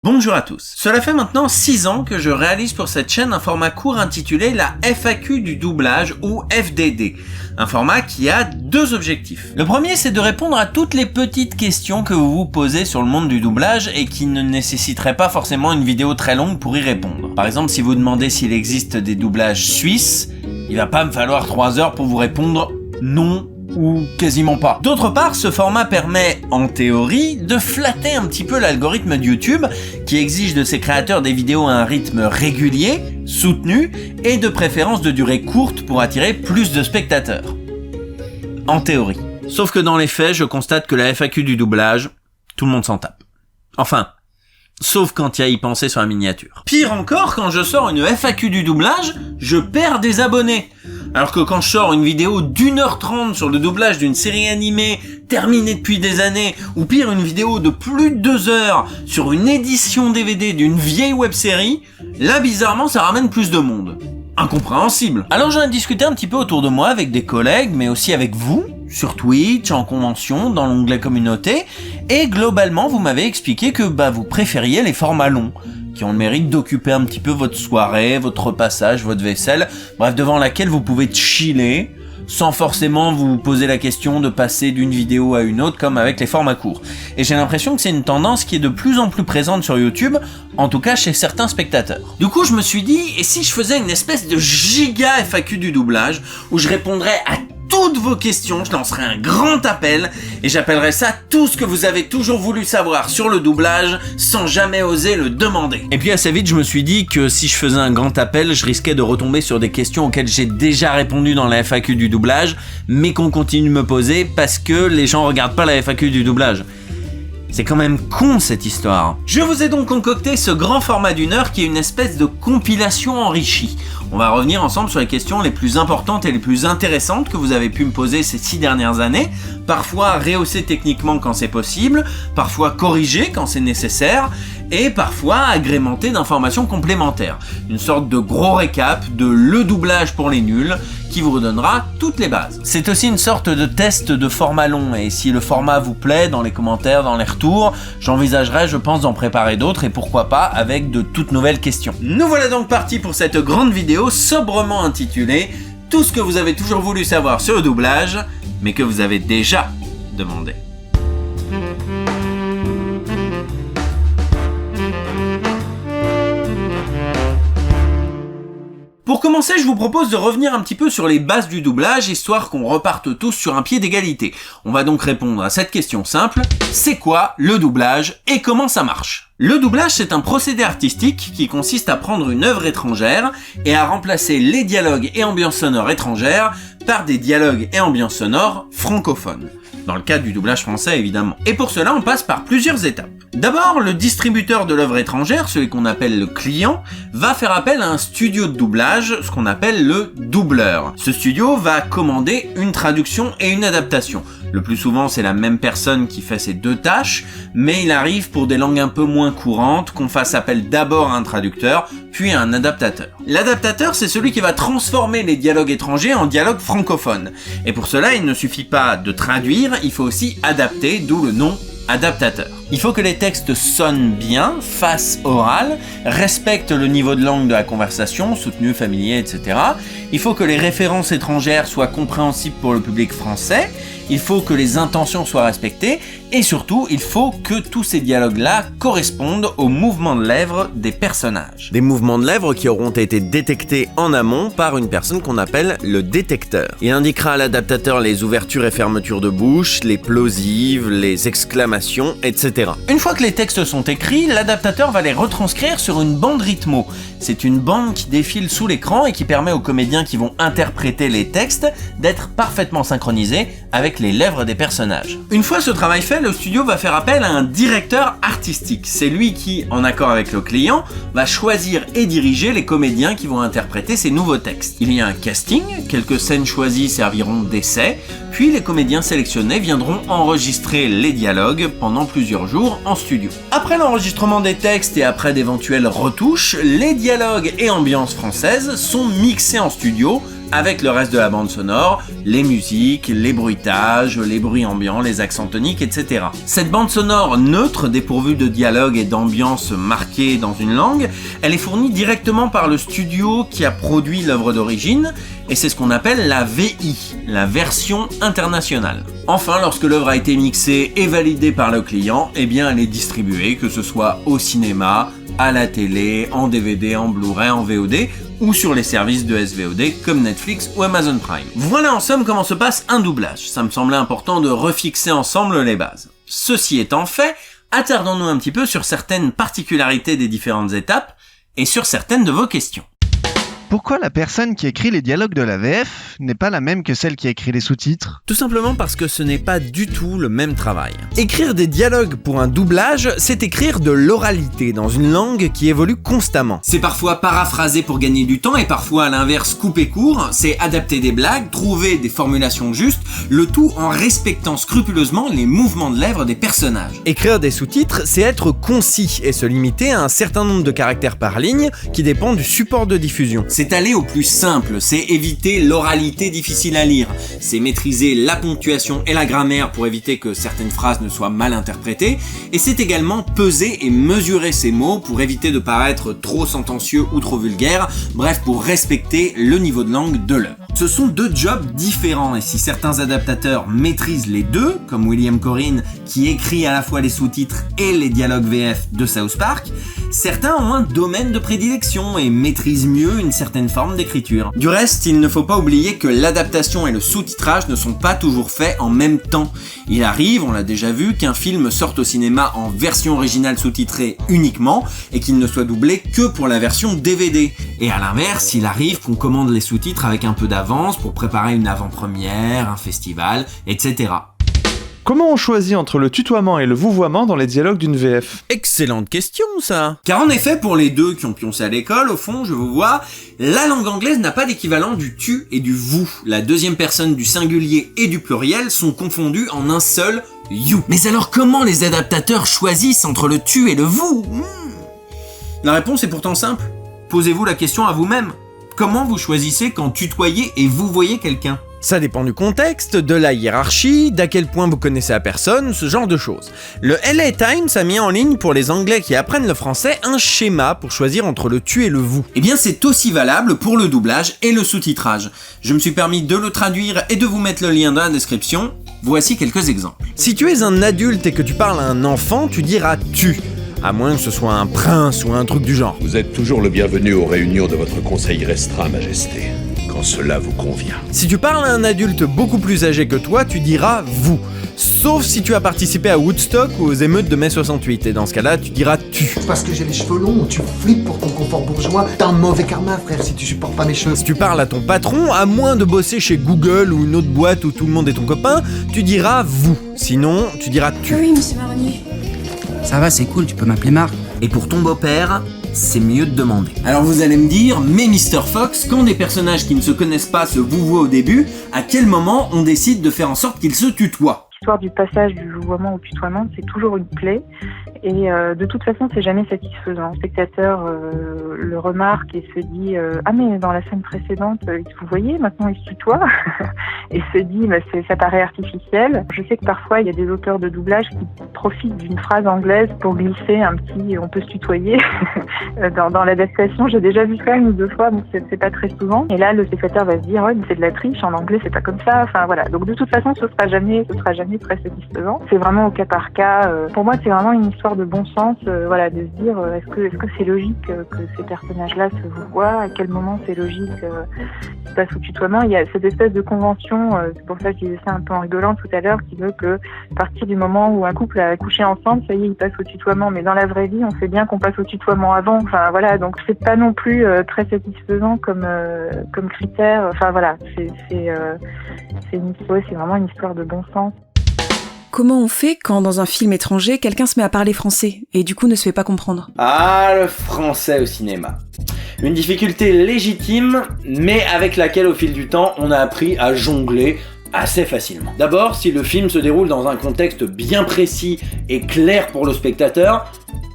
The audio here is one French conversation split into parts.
Bonjour à tous. Cela fait maintenant 6 ans que je réalise pour cette chaîne un format court intitulé la FAQ du doublage ou FDD. Un format qui a deux objectifs. Le premier, c'est de répondre à toutes les petites questions que vous vous posez sur le monde du doublage et qui ne nécessiteraient pas forcément une vidéo très longue pour y répondre. Par exemple, si vous demandez s'il existe des doublages suisses, il va pas me falloir 3 heures pour vous répondre non ou quasiment pas. D'autre part, ce format permet, en théorie, de flatter un petit peu l'algorithme de YouTube qui exige de ses créateurs des vidéos à un rythme régulier, soutenu et de préférence de durée courte pour attirer plus de spectateurs. En théorie. Sauf que dans les faits, je constate que la FAQ du doublage, tout le monde s'en tape. Enfin, sauf quand il y a à y penser sur la miniature. Pire encore, quand je sors une FAQ du doublage, je perds des abonnés. Alors que quand je sors une vidéo d'1h30 sur le doublage d'une série animée terminée depuis des années, ou pire une vidéo de plus de 2 heures sur une édition DVD d'une vieille web-série, là bizarrement ça ramène plus de monde. Incompréhensible. Alors j'en ai discuté un petit peu autour de moi avec des collègues, mais aussi avec vous, sur Twitch, en convention, dans l'onglet communauté, et globalement vous m'avez expliqué que vous préfériez les formats longs, qui ont le mérite d'occuper un petit peu votre soirée, votre repassage, votre vaisselle, bref, devant laquelle vous pouvez chiller, sans forcément vous poser la question de passer d'une vidéo à une autre, comme avec les formats courts. Et j'ai l'impression que c'est une tendance qui est de plus en plus présente sur YouTube, en tout cas chez certains spectateurs. Du coup, je me suis dit, et si je faisais une espèce de giga FAQ du doublage, où je répondrais à toutes vos questions, je lancerai un grand appel et j'appellerai ça tout ce que vous avez toujours voulu savoir sur le doublage sans jamais oser le demander. Et puis assez vite je me suis dit que si je faisais un grand appel, je risquais de retomber sur des questions auxquelles j'ai déjà répondu dans la FAQ du doublage, mais qu'on continue de me poser parce que les gens regardent pas la FAQ du doublage. C'est quand même con cette histoire. Je vous ai donc concocté ce grand format d'1 heure qui est une espèce de compilation enrichie. On va revenir ensemble sur les questions les plus importantes et les plus intéressantes que vous avez pu me poser ces 6 dernières années, parfois rehaussées techniquement quand c'est possible, parfois corrigées quand c'est nécessaire, et parfois agrémentées d'informations complémentaires. Une sorte de gros récap de le doublage pour les nuls, qui vous redonnera toutes les bases. C'est aussi une sorte de test de format long, et si le format vous plaît, dans les commentaires, dans les retours, j'envisagerai, je pense, d'en préparer d'autres, et pourquoi pas avec de toutes nouvelles questions. Nous voilà donc partis pour cette grande vidéo sobrement intitulée « Tout ce que vous avez toujours voulu savoir sur le doublage, mais que vous avez déjà demandé ». Pour commencer, je vous propose de revenir un petit peu sur les bases du doublage, histoire qu'on reparte tous sur un pied d'égalité. On va donc répondre à cette question simple, c'est quoi le doublage et comment ça marche ? Le doublage, c'est un procédé artistique qui consiste à prendre une œuvre étrangère et à remplacer les dialogues et ambiances sonores étrangères par des dialogues et ambiances sonores francophones. Dans le cadre du doublage français évidemment. Et pour cela, on passe par plusieurs étapes. D'abord, le distributeur de l'œuvre étrangère, celui qu'on appelle le client, va faire appel à un studio de doublage, ce qu'on appelle le doubleur. Ce studio va commander une traduction et une adaptation. Le plus souvent, c'est la même personne qui fait ces deux tâches, mais il arrive pour des langues un peu moins courantes qu'on fasse appel d'abord à un traducteur, puis à un adaptateur. L'adaptateur, c'est celui qui va transformer les dialogues étrangers en dialogues francophones. Et pour cela, il ne suffit pas de traduire, il faut aussi adapter, d'où le nom adaptateur. Il faut que les textes sonnent bien, fassent oral, respectent le niveau de langue de la conversation, soutenu, familier, etc. Il faut que les références étrangères soient compréhensibles pour le public français. Il faut que les intentions soient respectées et surtout, il faut que tous ces dialogues-là correspondent aux mouvements de lèvres des personnages. Des mouvements de lèvres qui auront été détectés en amont par une personne qu'on appelle le détecteur. Il indiquera à l'adaptateur les ouvertures et fermetures de bouche, les plosives, les exclamations, etc. Une fois que les textes sont écrits, l'adaptateur va les retranscrire sur une bande rythmo. C'est une bande qui défile sous l'écran et qui permet aux comédiens qui vont interpréter les textes d'être parfaitement synchronisés avec les lèvres des personnages. Une fois ce travail fait, le studio va faire appel à un directeur artistique. C'est lui qui, en accord avec le client, va choisir et diriger les comédiens qui vont interpréter ces nouveaux textes. Il y a un casting, quelques scènes choisies serviront d'essai, puis les comédiens sélectionnés viendront enregistrer les dialogues pendant plusieurs jours en studio. Après l'enregistrement des textes et après d'éventuelles retouches, les dialogues et ambiances françaises sont mixés en studio avec le reste de la bande sonore, les musiques, les bruitages, les bruits ambiants, les accents toniques, etc. Cette bande sonore neutre, dépourvue de dialogue et d'ambiance marquée dans une langue, elle est fournie directement par le studio qui a produit l'œuvre d'origine, et c'est ce qu'on appelle la VI, la version internationale. Enfin, lorsque l'œuvre a été mixée et validée par le client, eh bien elle est distribuée, que ce soit au cinéma, à la télé, en DVD, en Blu-ray, en VOD, ou sur les services de SVOD comme Netflix ou Amazon Prime. Voilà en somme comment se passe un doublage. Ça me semblait important de refixer ensemble les bases. Ceci étant fait, attardons-nous un petit peu sur certaines particularités des différentes étapes et sur certaines de vos questions. Pourquoi la personne qui écrit les dialogues de la VF n'est pas la même que celle qui écrit les sous-titres ? Tout simplement parce que ce n'est pas du tout le même travail. Écrire des dialogues pour un doublage, c'est écrire de l'oralité dans une langue qui évolue constamment. C'est parfois paraphraser pour gagner du temps et parfois à l'inverse couper court, c'est adapter des blagues, trouver des formulations justes, le tout en respectant scrupuleusement les mouvements de lèvres des personnages. Écrire des sous-titres, c'est être concis et se limiter à un certain nombre de caractères par ligne qui dépend du support de diffusion. C'est aller au plus simple, c'est éviter l'oralité difficile à lire, c'est maîtriser la ponctuation et la grammaire pour éviter que certaines phrases ne soient mal interprétées, et c'est également peser et mesurer ses mots pour éviter de paraître trop sentencieux ou trop vulgaire, bref pour respecter le niveau de langue de l'œuvre. Ce sont deux jobs différents, et si certains adaptateurs maîtrisent les deux, comme William Corrin qui écrit à la fois les sous-titres et les dialogues VF de South Park, certains ont un domaine de prédilection et maîtrisent mieux une certaine forme d'écriture. Du reste, il ne faut pas oublier que l'adaptation et le sous-titrage ne sont pas toujours faits en même temps. Il arrive, on l'a déjà vu, qu'un film sorte au cinéma en version originale sous-titrée uniquement et qu'il ne soit doublé que pour la version DVD. Et à l'inverse, il arrive qu'on commande les sous-titres avec un peu d'avance pour préparer une avant-première, un festival, etc. Comment on choisit entre le tutoiement et le vouvoiement dans les dialogues d'une VF ? Excellente question, ça. Car en effet, pour les deux qui ont pioncé à l'école, au fond, je vous vois, la langue anglaise n'a pas d'équivalent du tu et du vous. La deuxième personne du singulier et du pluriel sont confondus en un seul you. Mais alors comment les adaptateurs choisissent entre le tu et le vous ? La réponse est pourtant simple. Posez-vous la question à vous-même. Comment vous choisissez quand tutoyez et vous voyez quelqu'un ? Ça dépend du contexte, de la hiérarchie, d'à quel point vous connaissez la personne, ce genre de choses. Le LA Times a mis en ligne pour les Anglais qui apprennent le français un schéma pour choisir entre le tu et le vous. Eh bien c'est aussi valable pour le doublage et le sous-titrage. Je me suis permis de le traduire et de vous mettre le lien dans la description. Voici quelques exemples. Si tu es un adulte et que tu parles à un enfant, tu diras tu. À moins que ce soit un prince ou un truc du genre. Vous êtes toujours le bienvenu aux réunions de votre conseil restreint, Majesté, quand cela vous convient. Si tu parles à un adulte beaucoup plus âgé que toi, tu diras vous. Sauf si tu as participé à Woodstock ou aux émeutes de mai 68, et dans ce cas-là, tu diras tu. Parce que j'ai les cheveux longs, tu flippes pour ton confort bourgeois. T'as un mauvais karma, frère, si tu supportes pas mes cheveux. Si tu parles à ton patron, à moins de bosser chez Google ou une autre boîte où tout le monde est ton copain, tu diras vous. Sinon, tu diras tu. Oui, monsieur Marronnier. Ça va, c'est cool, tu peux m'appeler Marc. Et pour ton beau-père, c'est mieux de demander. Alors vous allez me dire, mais Mr. Fox, quand des personnages qui ne se connaissent pas se vouvoient au début, à quel moment on décide de faire en sorte qu'ils se tutoient ? L'histoire du passage du vouvoiement au tutoiement, c'est toujours une plaie. Et de toute façon, c'est jamais satisfaisant. Le spectateur le remarque et se dit ah mais dans la scène précédente, vous voyez, maintenant il se tutoie et se dit bah, ça paraît artificiel. Je sais que parfois il y a des auteurs de doublage qui profitent d'une phrase anglaise pour glisser un petit on peut se tutoyer dans l'adaptation. J'ai déjà vu ça une ou deux fois, donc c'est pas très souvent. Et là, le spectateur va se dire ouais mais c'est de la triche, en anglais c'est pas comme ça. Enfin voilà. Donc de toute façon, ce sera jamais très satisfaisant. C'est vraiment au cas par cas. Pour moi, c'est vraiment une histoire de bon sens, voilà, de se dire est-ce que c'est logique que ces personnages-là se vouvoient, à quel moment c'est logique qu'ils passent au tutoiement. Il y a cette espèce de convention, c'est pour ça que je disais ça un peu en rigolant tout à l'heure, qui veut que à partir du moment où un couple a couché ensemble, ça y est, ils passent au tutoiement. Mais dans la vraie vie, on sait bien qu'on passe au tutoiement avant. Enfin voilà, donc c'est pas non plus très satisfaisant comme critère. Enfin voilà, c'est vraiment une histoire de bon sens. Comment on fait quand dans un film étranger, quelqu'un se met à parler français et du coup ne se fait pas comprendre ? Ah, le français au cinéma. Une difficulté légitime, mais avec laquelle au fil du temps, on a appris à jongler assez facilement. D'abord, si le film se déroule dans un contexte bien précis et clair pour le spectateur,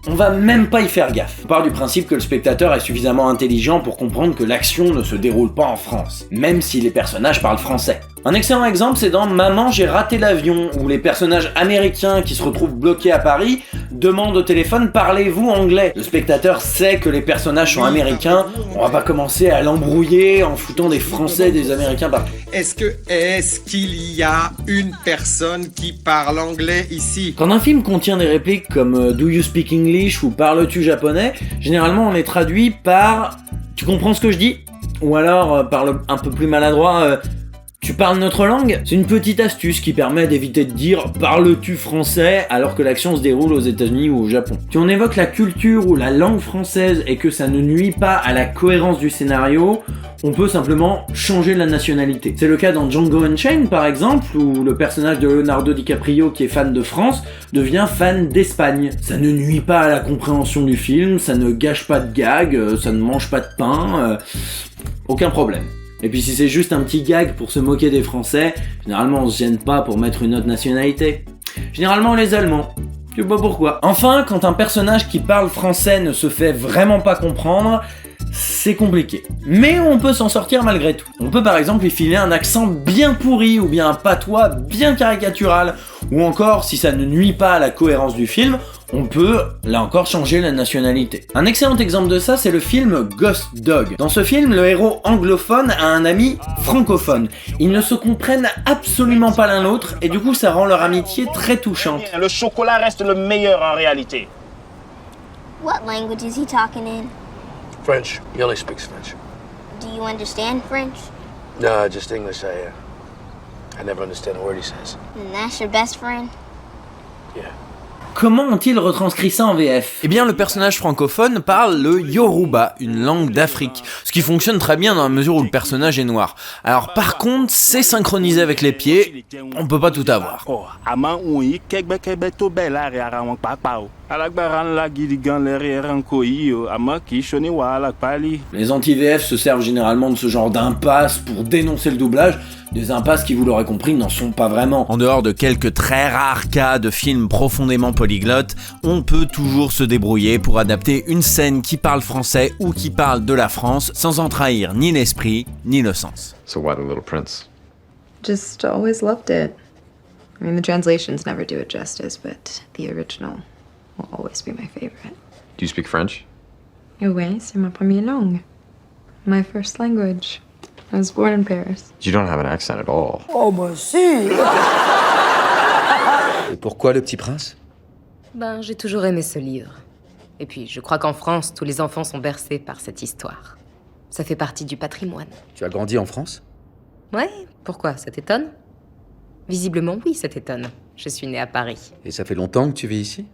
On va même pas y faire gaffe. On part du principe que le spectateur est suffisamment intelligent pour comprendre que l'action ne se déroule pas en France, même si les personnages parlent français. Un excellent exemple, c'est dans Maman, j'ai raté l'avion, où les personnages américains qui se retrouvent bloqués à Paris demandent au téléphone « Parlez-vous anglais ?» Le spectateur sait que les personnages sont américains, on va pas commencer à l'embrouiller en foutant des Français et des Américains partout. Est-ce qu'il y a une personne qui parle anglais ici? Quand un film contient des répliques comme « Do you speak English » ou « Parles-tu japonais ?», généralement on les traduit par « Tu comprends ce que je dis ?» ou alors, par le un peu plus maladroit, tu parles notre langue ? C'est une petite astuce qui permet d'éviter de dire « Parles-tu français ?» alors que l'action se déroule aux États-Unis ou au Japon. Si on évoque la culture ou la langue française et que ça ne nuit pas à la cohérence du scénario, on peut simplement changer la nationalité. C'est le cas dans Django Unchained par exemple, où le personnage de Leonardo DiCaprio qui est fan de France devient fan d'Espagne. Ça ne nuit pas à la compréhension du film, ça ne gâche pas de gags, ça ne mange pas de pain, aucun problème. Et puis si c'est juste un petit gag pour se moquer des Français, généralement on se gêne pas pour mettre une autre nationalité. Généralement les Allemands. Je sais pas pourquoi. Enfin, quand un personnage qui parle français ne se fait vraiment pas comprendre, c'est compliqué. Mais on peut s'en sortir malgré tout. On peut par exemple lui filer un accent bien pourri ou bien un patois bien caricatural. Ou encore, si ça ne nuit pas à la cohérence du film, on peut, là encore, changer la nationalité. Un excellent exemple de ça, c'est le film Ghost Dog. Dans ce film, le héros anglophone a un ami francophone. Ils ne se comprennent absolument pas l'un l'autre, et du coup ça rend leur amitié très touchante. Le chocolat reste le meilleur en réalité. What language is he talking in? French. He only speaks French. Do you understand French? No, just English. I never understand a word he says. And that's your best friend? Yeah. Comment ont-ils retranscrit ça en VF ? Eh bien, le personnage francophone parle le Yoruba, une langue d'Afrique, ce qui fonctionne très bien dans la mesure où le personnage est noir. Alors par contre, c'est synchronisé avec les pieds, on peut pas tout avoir. Les anti-VF se servent généralement de ce genre d'impasse pour dénoncer le doublage, des impasses qui, vous l'aurez compris, n'en sont pas vraiment. En dehors de quelques très rares cas de films profondément polyglottes, on peut toujours se débrouiller pour adapter une scène qui parle français ou qui parle de la France sans en trahir ni l'esprit ni le sens. So why The Little Prince? Just always loved it. I mean, the translations never do it justice, but the original will always be my favorite. Do you speak French? Oui, c'est ma première langue. My first language. I was born in Paris. You don't have an accent at all. Oh, bah si. Et pourquoi Le Petit Prince? Ben, j'ai toujours aimé ce livre. Et puis, je crois qu'en France, tous les enfants sont bercés par cette histoire. Ça fait partie du patrimoine. Tu as grandi en France? Ouais, pourquoi? Ça t'étonne? Visiblement, oui, ça t'étonne. Je suis née à Paris. Et ça fait longtemps que tu vis ici?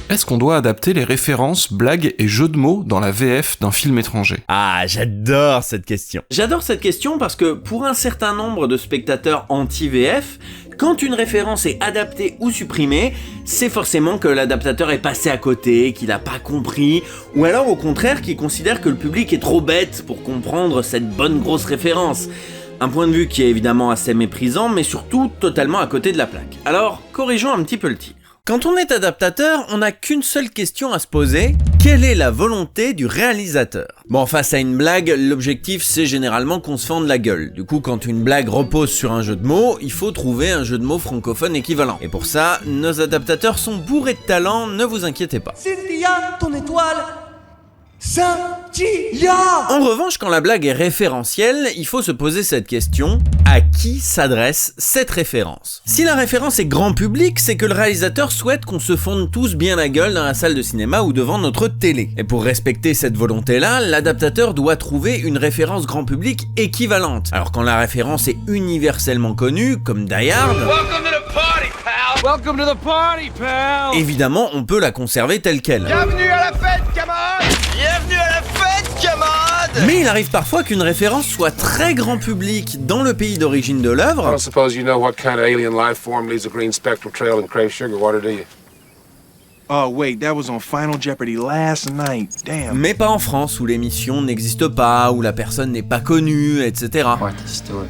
Est-ce qu'on doit adapter les références, blagues et jeux de mots dans la VF d'un film étranger ? Ah, j'adore cette question. J'adore cette question parce que pour un certain nombre de spectateurs anti-VF, quand une référence est adaptée ou supprimée, c'est forcément que l'adaptateur est passé à côté, qu'il n'a pas compris, ou alors au contraire qu'il considère que le public est trop bête pour comprendre cette bonne grosse référence. Un point de vue qui est évidemment assez méprisant, mais surtout totalement à côté de la plaque. Alors, corrigeons un petit peu le tir. Quand on est adaptateur, on n'a qu'une seule question à se poser, quelle est la volonté du réalisateur ? Bon, face à une blague, l'objectif c'est généralement qu'on se fende la gueule. Du coup, quand une blague repose sur un jeu de mots, il faut trouver un jeu de mots francophone équivalent. Et pour ça, nos adaptateurs sont bourrés de talent, ne vous inquiétez pas. Cynthia, ton étoile Cynthia. En revanche, quand la blague est référentielle, il faut se poser cette question, à qui s'adresse cette référence ? Si la référence est grand public, c'est que le réalisateur souhaite qu'on se fonde tous bien la gueule dans la salle de cinéma ou devant notre télé. Et pour respecter cette volonté-là, l'adaptateur doit trouver une référence grand public équivalente. Alors quand la référence est universellement connue, comme Die Hard, Welcome to the party, pal. Évidemment, on peut la conserver telle quelle. Bienvenue à la fête, camarade. Bienvenue à la fête, camarade. Mais il arrive parfois qu'une référence soit très grand public dans le pays d'origine de l'œuvre. I don't suppose you know what kind of alien life form leaves a green spectral trail in Crave Sugar water, do you? Oh wait, that was on Final Jeopardy last night. Damn. Mais pas en France, où l'émission n'existe pas, où la personne n'est pas connue, etc. Martha Stewart.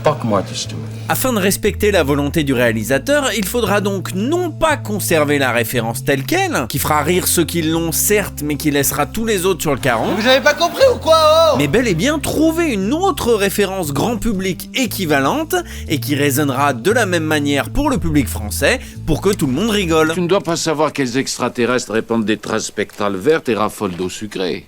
Fuck Martha Stewart. Afin de respecter la volonté du réalisateur, il faudra donc non pas conserver la référence telle quelle, qui fera rire ceux qui l'ont certes, mais qui laissera tous les autres sur le carreau. Vous avez pas compris ou quoi, oh? Mais bel et bien trouver une autre référence grand public équivalente et qui résonnera de la même manière pour le public français pour que tout le monde rigole. Tu ne dois pas savoir quels extraterrestres répandent des traces spectrales vertes et raffolent d'eau sucrée.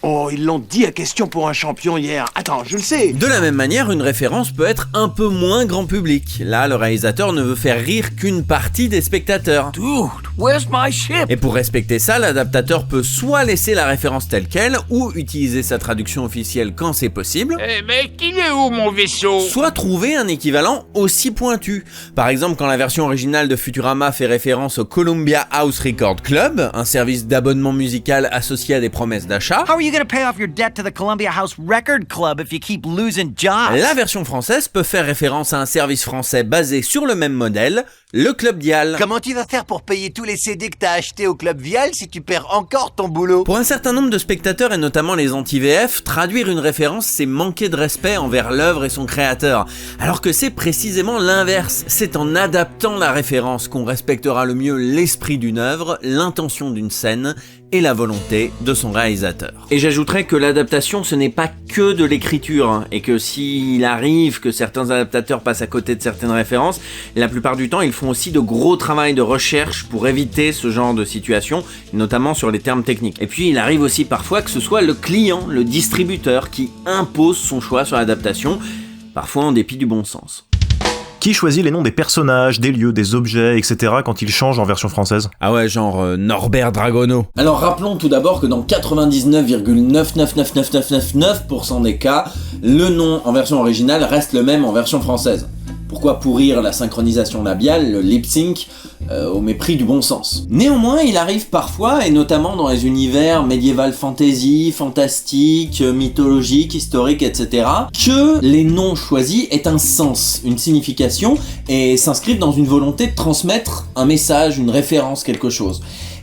Oh, ils l'ont dit à question pour un champion hier. Attends, je le sais. De la même manière, une référence peut être un peu moins grand public. Là, le réalisateur ne veut faire rire qu'une partie des spectateurs. Dude, where's my ship? Et pour respecter ça, l'adaptateur peut soit laisser la référence telle quelle, ou utiliser sa traduction officielle quand c'est possible. Eh mec, il est où mon vaisseau? Soit trouver un équivalent aussi pointu. Par exemple, quand la version originale de Futurama fait référence au Columbia House Record Club, un service d'abonnement musical associé à des promesses d'achat. How are you gonna pay off your debt to the Columbia House Record Club if you keep losing jobs? La version française peut faire référence à un service français basé sur le même modèle, le Club Dial. Comment tu vas faire pour payer tous les CD que t'as achetés au Club Vial si tu perds encore ton boulot? Pour un certain nombre de spectateurs et notamment les anti-VF, traduire une référence c'est manquer de respect envers l'œuvre et son créateur. Alors que c'est précisément l'inverse. C'est en adaptant la référence qu'on respectera le mieux l'esprit d'une œuvre, l'intention d'une scène et la volonté de son réalisateur. Et j'ajouterais que l'adaptation ce n'est pas que de l'écriture, hein, et que s'il arrive que certains adaptateurs passent à côté de certaines références, la plupart du temps ils font aussi de gros travail de recherche pour éviter ce genre de situation, notamment sur les termes techniques. Et puis il arrive aussi parfois que ce soit le client, le distributeur qui impose son choix sur l'adaptation, parfois en dépit du bon sens. Qui choisit les noms des personnages, des lieux, des objets, etc. quand ils changent en version française? Ah ouais, genre Norbert Dragono. Alors rappelons tout d'abord que dans 99,99999% des cas, le nom en version originale reste le même en version française. Pourquoi pourrir la synchronisation labiale, le lip sync, au mépris du bon sens? Néanmoins, il arrive parfois, et notamment dans les univers médiéval fantasy, fantastique, mythologique, historique, etc., que les noms choisis aient un sens, une signification, et s'inscrivent dans une volonté de transmettre un message, une référence, quelque chose.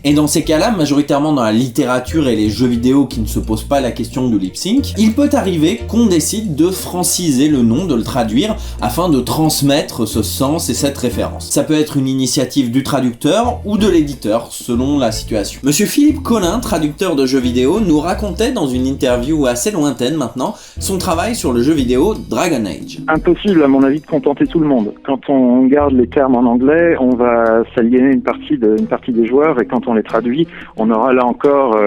Et dans ces cas-là, majoritairement dans la littérature et les jeux vidéo qui ne se posent pas la question du lip sync, il peut arriver qu'on décide de franciser le nom, de le traduire, afin de transmettre ce sens et cette référence. Ça peut être une initiative du traducteur ou de l'éditeur, selon la situation. Monsieur Philippe Collin, traducteur de jeux vidéo, nous racontait dans une interview assez lointaine maintenant, son travail sur le jeu vidéo Dragon Age. Impossible à mon avis de contenter tout le monde. Quand on garde les termes en anglais, on va s'aliéner une partie des joueurs, et quand on les traduit, on aura là encore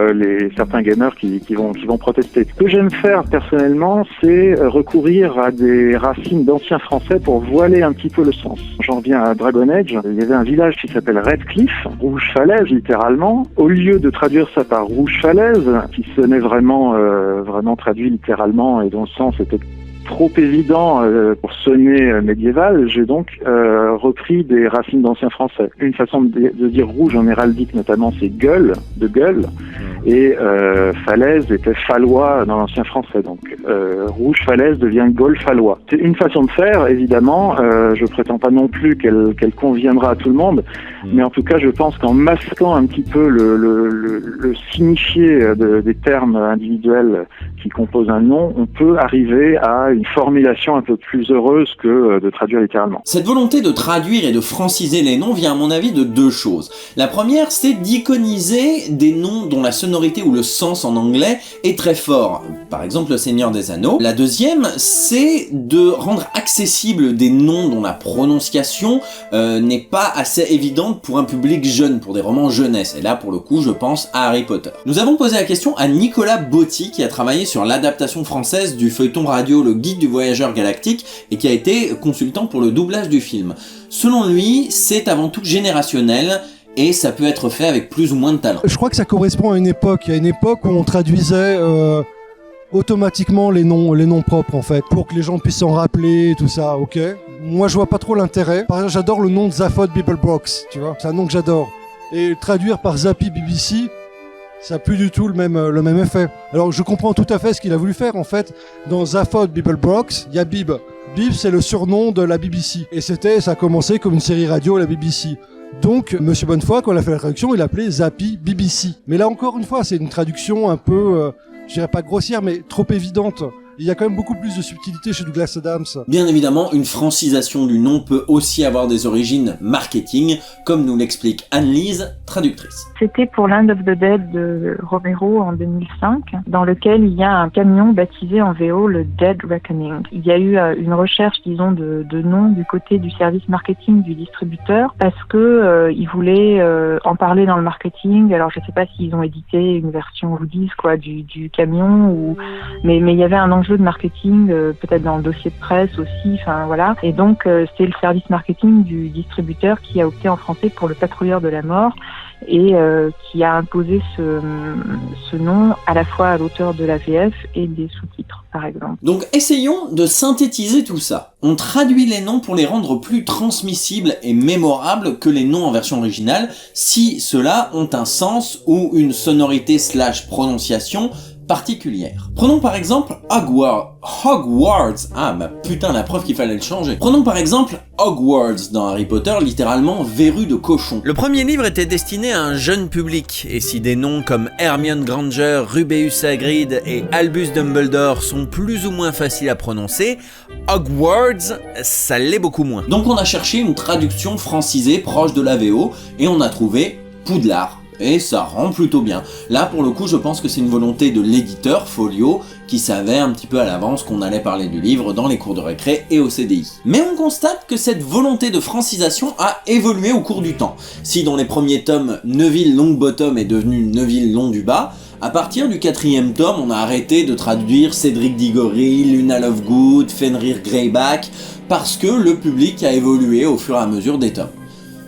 certains gamers qui vont protester. Ce que j'aime faire personnellement, c'est recourir à des racines d'anciens français pour voiler un petit peu le sens. J'en reviens à Dragon Age. Il y avait un village qui s'appelle Redcliffe, Rouge Falaise littéralement. Au lieu de traduire ça par Rouge Falaise, qui sonnait vraiment traduit littéralement et dont le sens était trop évident pour sonner médiéval, j'ai donc repris des racines d'anciens français. Une façon de dire rouge en héraldique notamment, c'est gueule, de gueule, et falaise était fallois dans l'ancien français. Donc rouge falaise devient gaule fallois. C'est une façon de faire, évidemment. Je prétends pas non plus qu'elle conviendra à tout le monde, mais en tout cas, je pense qu'en masquant un petit peu le signifié des termes individuels qui composent un nom, on peut arriver à une formulation un peu plus heureuse que de traduire littéralement. Cette volonté de traduire et de franciser les noms vient à mon avis de deux choses. La première, c'est d'iconiser des noms dont la sonorité ou le sens en anglais est très fort. Par exemple, le Seigneur des Anneaux. La deuxième, c'est de rendre accessible des noms dont la prononciation n'est pas assez évidente pour un public jeune, pour des romans jeunesse. Et là, pour le coup, je pense à Harry Potter. Nous avons posé la question à Nicolas Botti, qui a travaillé sur l'adaptation française du feuilleton radio Le Guide du Voyageur Galactique et qui a été consultant pour le doublage du film. Selon lui, c'est avant tout générationnel et ça peut être fait avec plus ou moins de talent. Je crois que ça correspond à une époque. Il y a une époque où on traduisait automatiquement les noms propres en fait, pour que les gens puissent s'en rappeler, tout ça, ok. Moi je vois pas trop l'intérêt. Par exemple, j'adore le nom de Zaphod Beeblebrox, tu vois, c'est un nom que j'adore. Et traduire par Zappy BBC, ça n'a plus du tout le même effet. Alors je comprends tout à fait ce qu'il a voulu faire en fait. Dans Zaphod Beeblebrox, il y a Bib. Bib c'est le surnom de la BBC. Et ça a commencé comme une série radio à la BBC. Donc Monsieur Bonnefoy, quand il a fait la traduction, il l'appelait Zappy BBC. Mais là encore une fois, c'est une traduction un peu, je dirais pas grossière, mais trop évidente. Il y a quand même beaucoup plus de subtilité chez Douglas Adams. Bien évidemment, une francisation du nom peut aussi avoir des origines marketing, comme nous l'explique Anne-Lise, traductrice. C'était pour Land of the Dead de Romero en 2005, dans lequel il y a un camion baptisé en VO le Dead Reckoning. Il y a eu une recherche, disons, de nom du côté du service marketing du distributeur, parce que ils voulaient en parler dans le marketing. Alors je sais pas s'ils ont édité une version goodies quoi du camion, ou mais il y avait un enjeu de marketing, peut-être dans le dossier de presse aussi, enfin voilà. Et donc c'est le service marketing du distributeur qui a opté en français pour le Patrouilleur de la mort, et qui a imposé ce nom à la fois à l'auteur de la VF et des sous-titres, par exemple. Donc essayons de synthétiser tout ça. On traduit les noms pour les rendre plus transmissibles et mémorables que les noms en version originale, si ceux-là ont un sens ou une sonorité / prononciation particulière. Prenons par exemple Hogwarts. Ah bah putain, la preuve qu'il fallait le changer. Prenons par exemple Hogwarts dans Harry Potter, littéralement verrue de cochon. Le premier livre était destiné à un jeune public, et si des noms comme Hermione Granger, Rubeus Hagrid et Albus Dumbledore sont plus ou moins faciles à prononcer, Hogwarts, ça l'est beaucoup moins. Donc on a cherché une traduction francisée proche de la VO, et on a trouvé Poudlard. Et ça rend plutôt bien. Là, pour le coup, je pense que c'est une volonté de l'éditeur, Folio, qui savait un petit peu à l'avance qu'on allait parler du livre dans les cours de récré et au CDI. Mais on constate que cette volonté de francisation a évolué au cours du temps. Si dans les premiers tomes, Neville Longbottom est devenu Neville Long du Bas, à partir du 4e tome, on a arrêté de traduire Cédric Diggory, Luna Lovegood, Fenrir Greyback, parce que le public a évolué au fur et à mesure des tomes.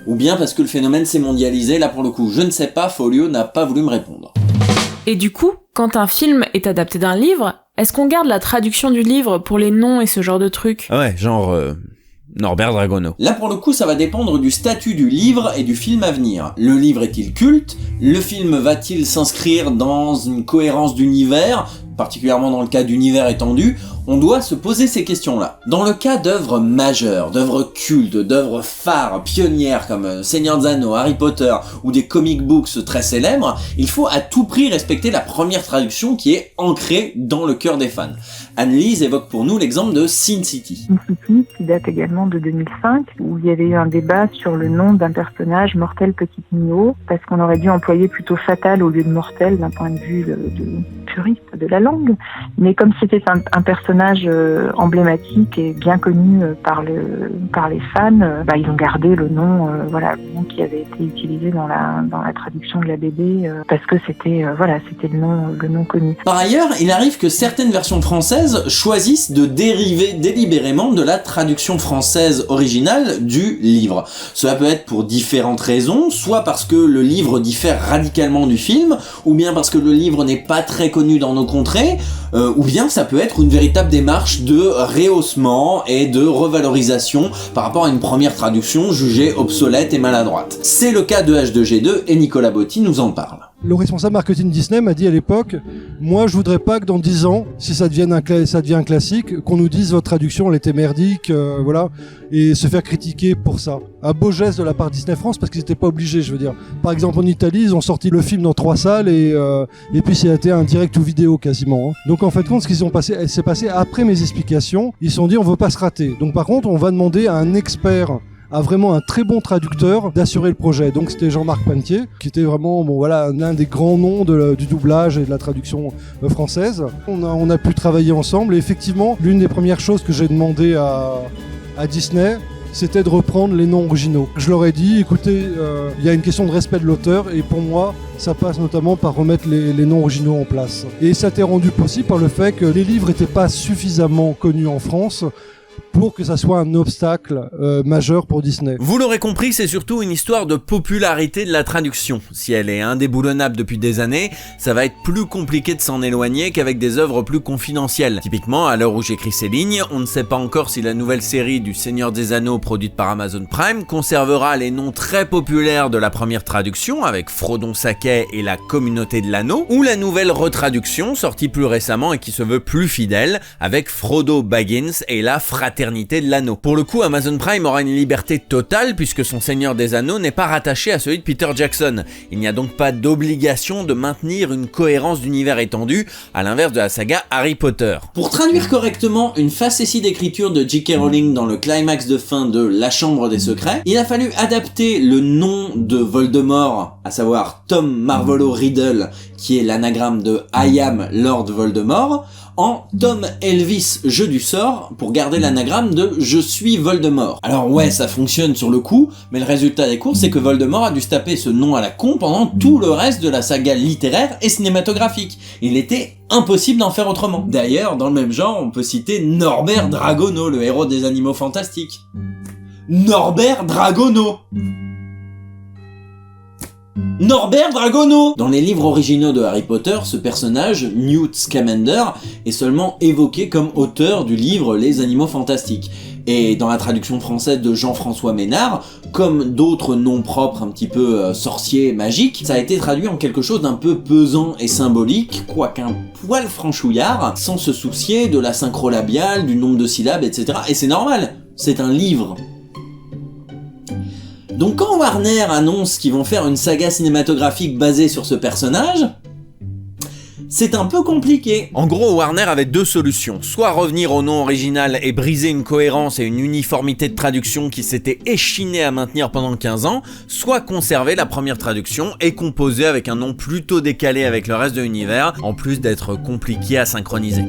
Ou bien parce que le phénomène s'est mondialisé, là pour le coup, je ne sais pas, Folio n'a pas voulu me répondre. Et du coup, quand un film est adapté d'un livre, est-ce qu'on garde la traduction du livre pour les noms et ce genre de trucs ? Ouais, genre Norbert Dragono. Là pour le coup, ça va dépendre du statut du livre et du film à venir. Le livre est-il culte ? Le film va-t-il s'inscrire dans une cohérence d'univers ? Particulièrement dans le cas d'univers étendu, on doit se poser ces questions-là. Dans le cas d'œuvres majeures, d'œuvres cultes, d'œuvres phares, pionnières comme Seigneur des Anneaux, Harry Potter ou des comic books très célèbres, il faut à tout prix respecter la première traduction qui est ancrée dans le cœur des fans. Anne-Lise évoque pour nous l'exemple de Sin City. Sin City, qui date également de 2005, où il y avait eu un débat sur le nom d'un personnage, Mortel Petit Mignon, parce qu'on aurait dû employer plutôt Fatal au lieu de Mortel d'un point de vue de puriste de la langue. Mais comme c'était un personnage emblématique et bien connu par les fans, ils ont gardé le nom, le nom qui avait été utilisé dans la traduction de la BD, parce que c'était le nom connu. Par ailleurs, il arrive que certaines versions françaises choisissent de dériver délibérément de la traduction française originale du livre. Cela peut être pour différentes raisons, soit parce que le livre diffère radicalement du film, ou bien parce que le livre n'est pas très connu dans nos contrées, ou bien ça peut être une véritable démarche de rehaussement et de revalorisation par rapport à une première traduction jugée obsolète et maladroite. C'est le cas de H2G2 et Nicolas Botti nous en parle. Le responsable marketing Disney m'a dit à l'époque, moi je voudrais pas que dans 10 ans, si ça devient un classique, qu'on nous dise votre traduction elle était merdique, et se faire critiquer pour ça. Un beau geste de la part de Disney France parce qu'ils étaient pas obligés, je veux dire. Par exemple en Italie, ils ont sorti le film dans 3 salles et puis c'était un direct ou vidéo quasiment. Donc en fait compte, ce qui s'est passé après mes explications, ils se sont dit on veut pas se rater. Donc par contre on va demander à un expert, a vraiment un très bon traducteur d'assurer le projet. Donc c'était Jean-Marc Pantier, qui était vraiment l'un des grands noms du doublage et de la traduction française. On a pu travailler ensemble et effectivement, l'une des premières choses que j'ai demandé à Disney, c'était de reprendre les noms originaux. Je leur ai dit, écoutez, il y a une question de respect de l'auteur et pour moi, ça passe notamment par remettre les noms originaux en place. Et ça t'est rendu possible par le fait que les livres n'étaient pas suffisamment connus en France pour que ça soit un obstacle majeur pour Disney. Vous l'aurez compris, c'est surtout une histoire de popularité de la traduction. Si elle est indéboulonnable depuis des années, ça va être plus compliqué de s'en éloigner qu'avec des œuvres plus confidentielles. Typiquement, à l'heure où j'écris ces lignes, on ne sait pas encore si la nouvelle série du Seigneur des Anneaux produite par Amazon Prime conservera les noms très populaires de la première traduction avec Frodon Saquet et la Communauté de l'Anneau, ou la nouvelle retraduction sortie plus récemment et qui se veut plus fidèle avec Frodo Baggins et la Fratrie paternité de l'anneau. Pour le coup, Amazon Prime aura une liberté totale puisque son Seigneur des Anneaux n'est pas rattaché à celui de Peter Jackson. Il n'y a donc pas d'obligation de maintenir une cohérence d'univers étendu, à l'inverse de la saga Harry Potter. Pour traduire correctement une facétie d'écriture de J.K. Rowling dans le climax de fin de La Chambre des Secrets, il a fallu adapter le nom de Voldemort, à savoir Tom Marvolo Riddle, qui est l'anagramme de I am Lord Voldemort, en Tom Elvis Jeu du sort, pour garder l'anagramme de Je suis Voldemort. Alors ouais, ça fonctionne sur le coup, mais le résultat des courses, c'est que Voldemort a dû se taper ce nom à la con pendant tout le reste de la saga littéraire et cinématographique. Il était impossible d'en faire autrement. D'ailleurs, dans le même genre, on peut citer Norbert Dragono, le héros des Animaux Fantastiques. Norbert Dragono! Norbert Dragono! Dans les livres originaux de Harry Potter, ce personnage, Newt Scamander, est seulement évoqué comme auteur du livre Les Animaux Fantastiques. Et dans la traduction française de Jean-François Ménard, comme d'autres noms propres un petit peu sorciers, magiques, ça a été traduit en quelque chose d'un peu pesant et symbolique, quoiqu'un poil franchouillard, sans se soucier de la synchro labiale, du nombre de syllabes, etc. Et c'est normal, c'est un livre. Donc quand Warner annonce qu'ils vont faire une saga cinématographique basée sur ce personnage, c'est un peu compliqué. En gros, Warner avait deux solutions. Soit revenir au nom original et briser une cohérence et une uniformité de traduction qui s'était échinée à maintenir pendant 15 ans, soit conserver la première traduction et composer avec un nom plutôt décalé avec le reste de l'univers, en plus d'être compliqué à synchroniser.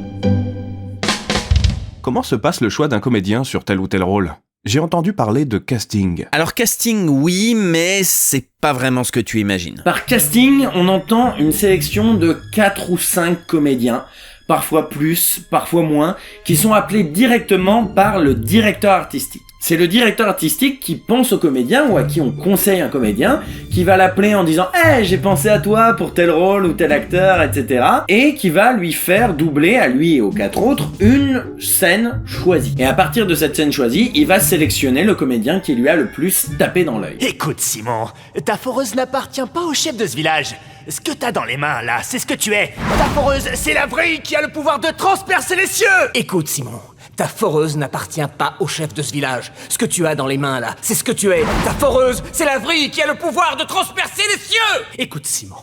Comment se passe le choix d'un comédien sur tel ou tel rôle ? J'ai entendu parler de casting. Alors casting, oui, mais c'est pas vraiment ce que tu imagines. Par casting, on entend une sélection de 4 ou 5 comédiens, parfois plus, parfois moins, qui sont appelés directement par le directeur artistique. C'est le directeur artistique qui pense au comédien ou à qui on conseille un comédien, qui va l'appeler en disant « Hey, j'ai pensé à toi pour tel rôle ou tel acteur, etc. » et qui va lui faire doubler, à lui et aux 4 autres, une scène choisie. Et à partir de cette scène choisie, il va sélectionner le comédien qui lui a le plus tapé dans l'œil. Écoute Simon, ta foreuse n'appartient pas au chef de ce village. Ce que t'as dans les mains là, c'est ce que tu es. Ta foreuse, c'est la vrille qui a le pouvoir de transpercer les cieux. Écoute Simon, ta foreuse n'appartient pas au chef de ce village. Ce que tu as dans les mains là, c'est ce que tu es. Ta foreuse, c'est la vrille qui a le pouvoir de transpercer les cieux. Écoute Simon,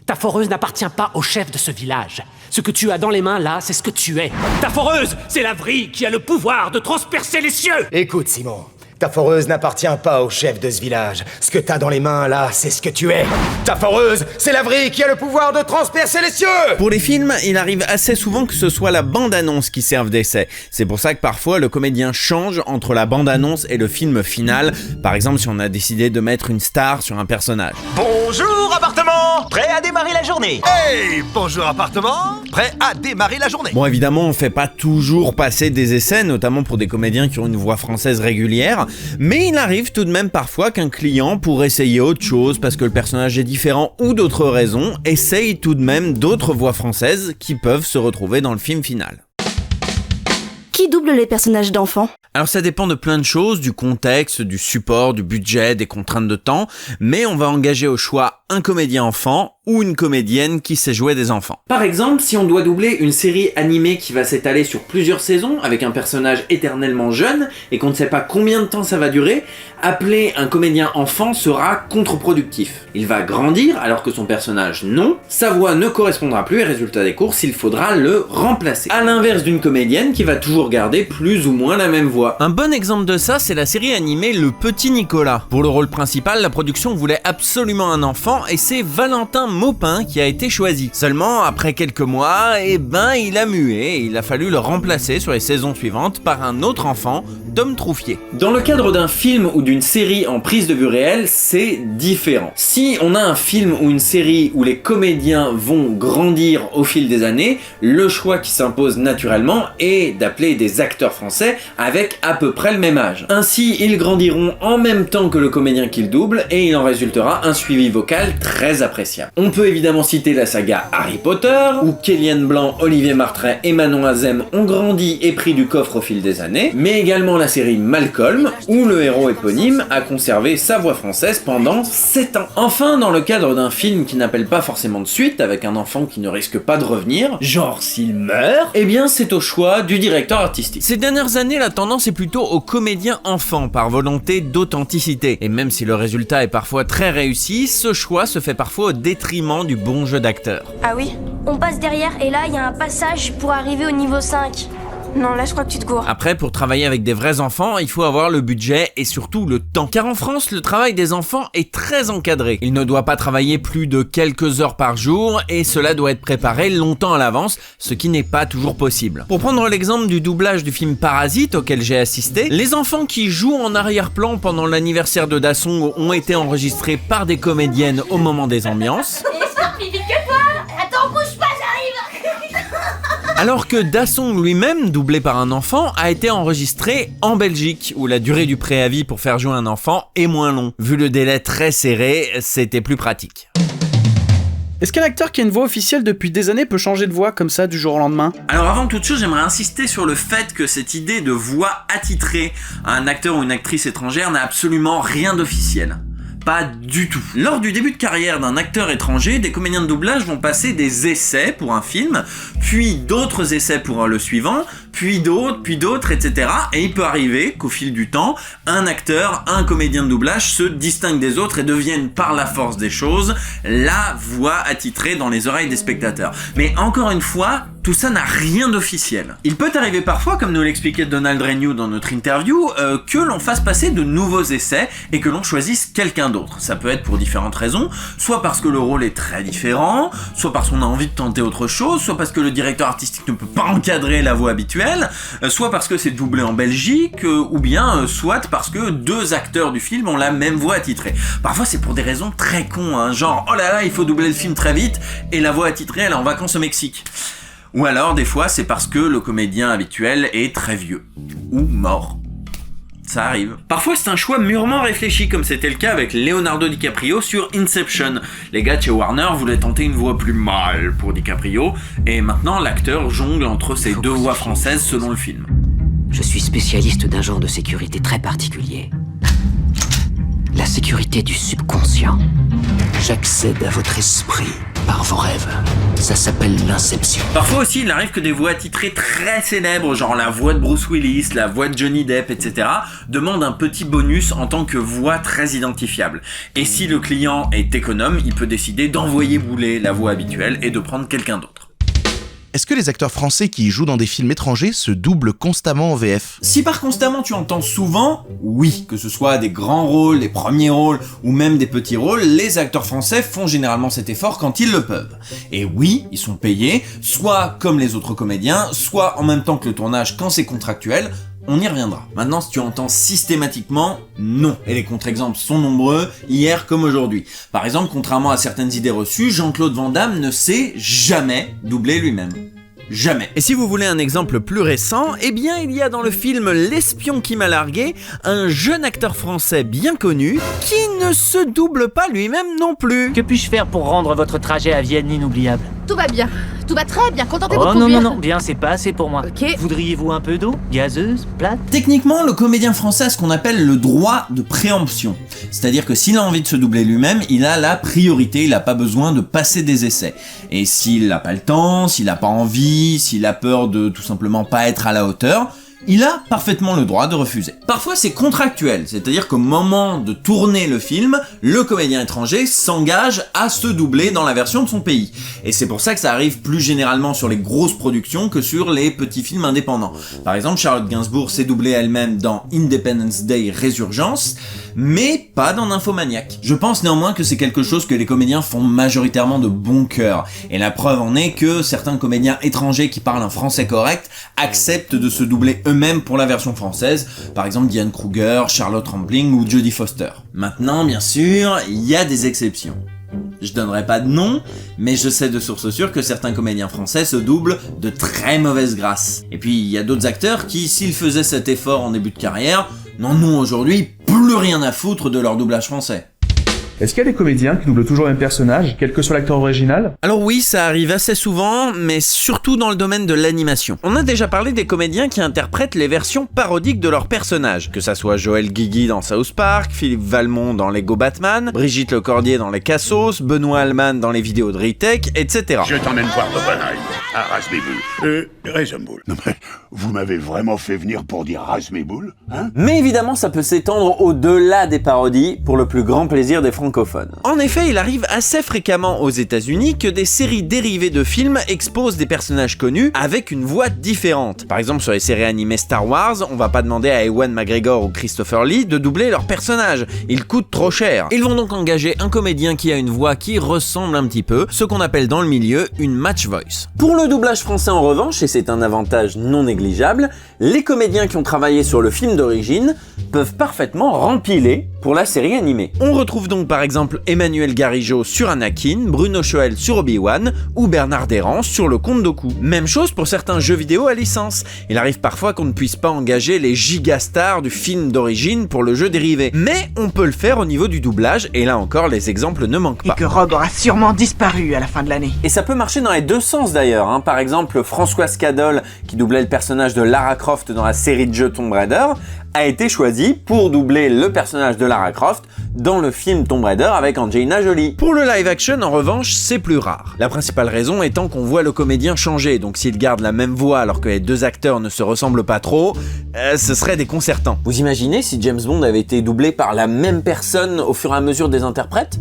ta foreuse n'appartient pas au chef de ce village. Ce que tu as dans les mains là, c'est ce que tu es. Ta foreuse, c'est la vrille qui a le pouvoir de transpercer les cieux. Écoute Simon, ta foreuse n'appartient pas au chef de ce village. Ce que t'as dans les mains, là, c'est ce que tu es. Ta foreuse, c'est la vrille qui a le pouvoir de transpercer les cieux. Pour les films, il arrive assez souvent que ce soit la bande-annonce qui serve d'essai. C'est pour ça que parfois, le comédien change entre la bande-annonce et le film final. Par exemple, si on a décidé de mettre une star sur un personnage. Bonjour appartement, prêt à démarrer la journée. Hey, bonjour appartement, prêt à démarrer la journée. Bon, évidemment, on fait pas toujours passer des essais, notamment pour des comédiens qui ont une voix française régulière. Mais il arrive tout de même parfois qu'un client, pour essayer autre chose parce que le personnage est différent ou d'autres raisons, essaye tout de même d'autres voix françaises qui peuvent se retrouver dans le film final. Qui double les personnages d'enfants ? Alors ça dépend de plein de choses, du contexte, du support, du budget, des contraintes de temps, mais on va engager au choix un comédien enfant ou une comédienne qui sait jouer des enfants. Par exemple, si on doit doubler une série animée qui va s'étaler sur plusieurs saisons avec un personnage éternellement jeune et qu'on ne sait pas combien de temps ça va durer, appeler un comédien enfant sera contre-productif. Il va grandir alors que son personnage non, sa voix ne correspondra plus et résultat des courses, il faudra le remplacer. À l'inverse d'une comédienne qui va toujours garder plus ou moins la même voix. Un bon exemple de ça, c'est la série animée Le Petit Nicolas. Pour le rôle principal, la production voulait absolument un enfant et c'est Valentin Maupin qui a été choisi. Seulement, après quelques mois, il a mué et il a fallu le remplacer sur les saisons suivantes par un autre enfant, Tom Trouffier. Dans le cadre d'un film ou d'une série en prise de vue réelle, c'est différent. Si on a un film ou une série où les comédiens vont grandir au fil des années, le choix qui s'impose naturellement est d'appeler des acteurs français avec à peu près le même âge. Ainsi, ils grandiront en même temps que le comédien qu'ils doublent et il en résultera un suivi vocal très appréciable. On peut évidemment citer la saga Harry Potter, où Kéliane Blanc, Olivier Martret et Manon Azem ont grandi et pris du coffre au fil des années, mais également la série Malcolm, où le héros éponyme a conservé sa voix française pendant 7 ans. Enfin, dans le cadre d'un film qui n'appelle pas forcément de suite, avec un enfant qui ne risque pas de revenir, genre s'il meurt, eh bien c'est au choix du directeur artistique. Ces dernières années, la tendance est plutôt aux comédiens enfants, par volonté d'authenticité. Et même si le résultat est parfois très réussi, ce choix se fait parfois au détriment du bon jeu d'acteur. Ah oui, on passe derrière et là il y a un passage pour arriver au niveau 5. Non, là je crois que tu te gourres. Après, pour travailler avec des vrais enfants, il faut avoir le budget et surtout le temps. Car en France, le travail des enfants est très encadré. Il ne doit pas travailler plus de quelques heures par jour et cela doit être préparé longtemps à l'avance, ce qui n'est pas toujours possible. Pour prendre l'exemple du doublage du film Parasite auquel j'ai assisté, les enfants qui jouent en arrière-plan pendant l'anniversaire de Da Song ont été enregistrés par des comédiennes au moment des ambiances. Plus vite que toi. Attends, bouge pas, j'arrive. Alors que Da Song lui-même, doublé par un enfant, a été enregistré en Belgique, où la durée du préavis pour faire jouer un enfant est moins long. Vu le délai très serré, c'était plus pratique. Est-ce qu'un acteur qui a une voix officielle depuis des années peut changer de voix comme ça du jour au lendemain? Alors avant toute chose, j'aimerais insister sur le fait que cette idée de voix attitrée à un acteur ou une actrice étrangère n'a absolument rien d'officiel. Pas du tout. Lors du début de carrière d'un acteur étranger, des comédiens de doublage vont passer des essais pour un film, puis d'autres essais pour le suivant, puis d'autres, etc. Et il peut arriver qu'au fil du temps, un acteur, un comédien de doublage se distingue des autres et devienne par la force des choses la voix attitrée dans les oreilles des spectateurs. Mais encore une fois, tout ça n'a rien d'officiel. Il peut arriver parfois, comme nous l'expliquait Donald Renew dans notre interview, que l'on fasse passer de nouveaux essais et que l'on choisisse quelqu'un d'autre. Ça peut être pour différentes raisons, soit parce que le rôle est très différent, soit parce qu'on a envie de tenter autre chose, soit parce que le directeur artistique ne peut pas encadrer la voix habituelle, soit parce que c'est doublé en Belgique, ou bien soit parce que deux acteurs du film ont la même voix attitrée. Parfois c'est pour des raisons très cons, hein, genre oh là là il faut doubler le film très vite et la voix attitrée elle est en vacances au Mexique. Ou alors, des fois, c'est parce que le comédien habituel est très vieux. Ou mort. Ça arrive. Parfois, c'est un choix mûrement réfléchi, comme c'était le cas avec Leonardo DiCaprio sur Inception. Les gars de chez Warner voulaient tenter une voix plus mâle pour DiCaprio, et maintenant, l'acteur jongle entre ces deux voix françaises selon le film. Je suis spécialiste d'un genre de sécurité très particulier. La sécurité du subconscient. J'accède à votre esprit par vos rêves. Ça s'appelle l'inception. Parfois aussi, il arrive que des voix attitrées très célèbres, genre la voix de Bruce Willis, la voix de Johnny Depp, etc., demandent un petit bonus en tant que voix très identifiable. Et si le client est économe, il peut décider d'envoyer bouler la voix habituelle et de prendre quelqu'un d'autre. Est-ce que les acteurs français qui jouent dans des films étrangers se doublent constamment en VF? Si par constamment tu entends souvent, oui, que ce soit des grands rôles, des premiers rôles ou même des petits rôles, les acteurs français font généralement cet effort quand ils le peuvent. Et oui, ils sont payés, soit comme les autres comédiens, soit en même temps que le tournage quand c'est contractuel. On y reviendra. Maintenant, si tu entends systématiquement, non. Et les contre-exemples sont nombreux, hier comme aujourd'hui. Par exemple, contrairement à certaines idées reçues, Jean-Claude Van Damme ne sait jamais doubler lui-même. Jamais. Et si vous voulez un exemple plus récent, eh bien il y a dans le film L'espion qui m'a largué, un jeune acteur français bien connu qui ne se double pas lui-même non plus. Que puis-je faire pour rendre votre trajet à Vienne inoubliable? Tout va bien. Tout va très bien. Contentez-vous de Oh conduire. non, bien c'est pas assez pour moi. Ok. Voudriez-vous un peu d'eau? Gazeuse? Plate? Techniquement, le comédien français a ce qu'on appelle le droit de préemption. C'est-à-dire que s'il a envie de se doubler lui-même, il a la priorité, il n'a pas besoin de passer des essais. Et s'il n'a pas le temps, s'il n'a pas envie, s'il a peur de tout simplement pas être à la hauteur, il a parfaitement le droit de refuser. Parfois c'est contractuel, c'est-à-dire qu'au moment de tourner le film, le comédien étranger s'engage à se doubler dans la version de son pays. Et c'est pour ça que ça arrive plus généralement sur les grosses productions que sur les petits films indépendants. Par exemple, Charlotte Gainsbourg s'est doublée elle-même dans Independence Day Résurgence, mais pas dans Nymphomaniac. Je pense néanmoins que c'est quelque chose que les comédiens font majoritairement de bon cœur. Et la preuve en est que certains comédiens étrangers qui parlent un français correct acceptent de se doubler eux-mêmes pour la version française, par exemple Diane Kruger, Charlotte Rampling ou Jodie Foster. Maintenant, bien sûr, il y a des exceptions. Je donnerai pas de nom, mais je sais de source sûre que certains comédiens français se doublent de très mauvaise grâce. Et puis il y a d'autres acteurs qui, s'ils faisaient cet effort en début de carrière, n'en ont aujourd'hui plus rien à foutre de leur doublage français. Est-ce qu'il y a des comédiens qui doublent toujours le même personnage, quel que soit l'acteur original? Alors oui, ça arrive assez souvent, mais surtout dans le domaine de l'animation. On a déjà parlé des comédiens qui interprètent les versions parodiques de leurs personnages, que ça soit Joël Guigui dans South Park, Philippe Valmont dans Lego Batman, Brigitte Lecordier dans les Cassos, Benoît Alman dans les vidéos de Ritech, etc. Je t'emmène voir Oppenheim, à Razmeboul. Razmeboul. Non mais, vous m'avez vraiment fait venir pour dire Razmeboul, hein? Mais évidemment, ça peut s'étendre au-delà des parodies, pour le plus grand plaisir des francophones. En effet, il arrive assez fréquemment aux États-Unis que des séries dérivées de films exposent des personnages connus avec une voix différente. Par exemple, sur les séries animées Star Wars, on va pas demander à Ewan McGregor ou Christopher Lee de doubler leurs personnages. Ils coûtent trop cher. Ils vont donc engager un comédien qui a une voix qui ressemble un petit peu, ce qu'on appelle dans le milieu une match voice. Pour le doublage français en revanche, et c'est un avantage non négligeable, les comédiens qui ont travaillé sur le film d'origine peuvent parfaitement rempiler pour la série animée. On retrouve donc par exemple Emmanuel Garigeau sur Anakin, Bruno Choël sur Obi-Wan ou Bernard Derrance sur le Comte Dooku. Même chose pour certains jeux vidéo à licence. Il arrive parfois qu'on ne puisse pas engager les gigastars du film d'origine pour le jeu dérivé. Mais on peut le faire au niveau du doublage, et là encore les exemples ne manquent pas. Et que Rogue aura sûrement disparu à la fin de l'année. Et ça peut marcher dans les deux sens d'ailleurs, hein. Par exemple, Françoise Cadol, qui doublait le personnage de Lara Croft dans la série de jeux Tomb Raider, a été choisi pour doubler le personnage de Lara Croft dans le film Tomb Raider avec Angelina Jolie. Pour le live action, en revanche, c'est plus rare. La principale raison étant qu'on voit le comédien changer, donc s'il garde la même voix alors que les deux acteurs ne se ressemblent pas trop, ce serait déconcertant. Vous imaginez si James Bond avait été doublé par la même personne au fur et à mesure des interprètes ?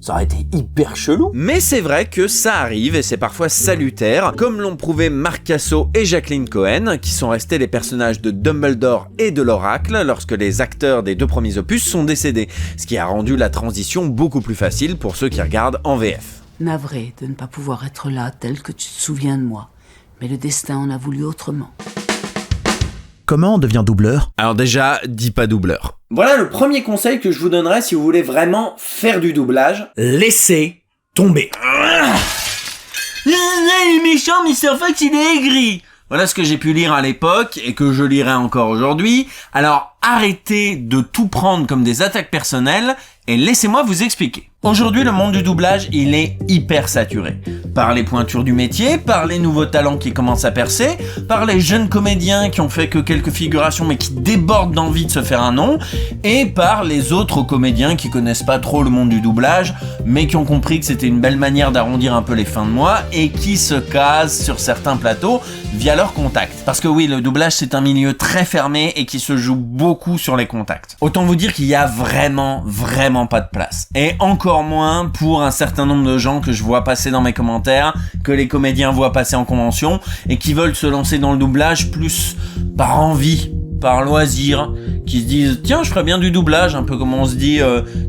Ça aurait été hyper chelou. Mais c'est vrai que ça arrive et c'est parfois salutaire, comme l'ont prouvé Marc Cassot et Jacqueline Cohen, qui sont restés les personnages de Dumbledore et de l'Oracle lorsque les acteurs des deux premiers opus sont décédés, ce qui a rendu la transition beaucoup plus facile pour ceux qui regardent en VF. Navré de ne pas pouvoir être là tel que tu te souviens de moi, mais le destin en a voulu autrement. Comment on devient doubleur? Alors déjà, dis pas doubleur. Voilà le premier conseil que je vous donnerais si vous voulez vraiment faire du doublage. Laissez tomber. Il est méchant, Mr. Fox, il est aigri. Voilà ce que j'ai pu lire à l'époque et que je lirai encore aujourd'hui. Alors arrêtez de tout prendre comme des attaques personnelles et laissez-moi vous expliquer. Aujourd'hui, le monde du doublage, il est hyper saturé. Par les pointures du métier, par les nouveaux talents qui commencent à percer, par les jeunes comédiens qui ont fait que quelques figurations mais qui débordent d'envie de se faire un nom, et par les autres comédiens qui connaissent pas trop le monde du doublage, mais qui ont compris que c'était une belle manière d'arrondir un peu les fins de mois et qui se casent sur certains plateaux via leurs contacts. Parce que oui, le doublage, c'est un milieu très fermé et qui se joue beaucoup sur les contacts. Autant vous dire qu'il y a vraiment pas de place. Et encore moins pour un certain nombre de gens que je vois passer dans mes commentaires, que les comédiens voient passer en convention et qui veulent se lancer dans le doublage plus par envie, par loisir, qui se disent tiens je ferais bien du doublage, un peu comme on se dit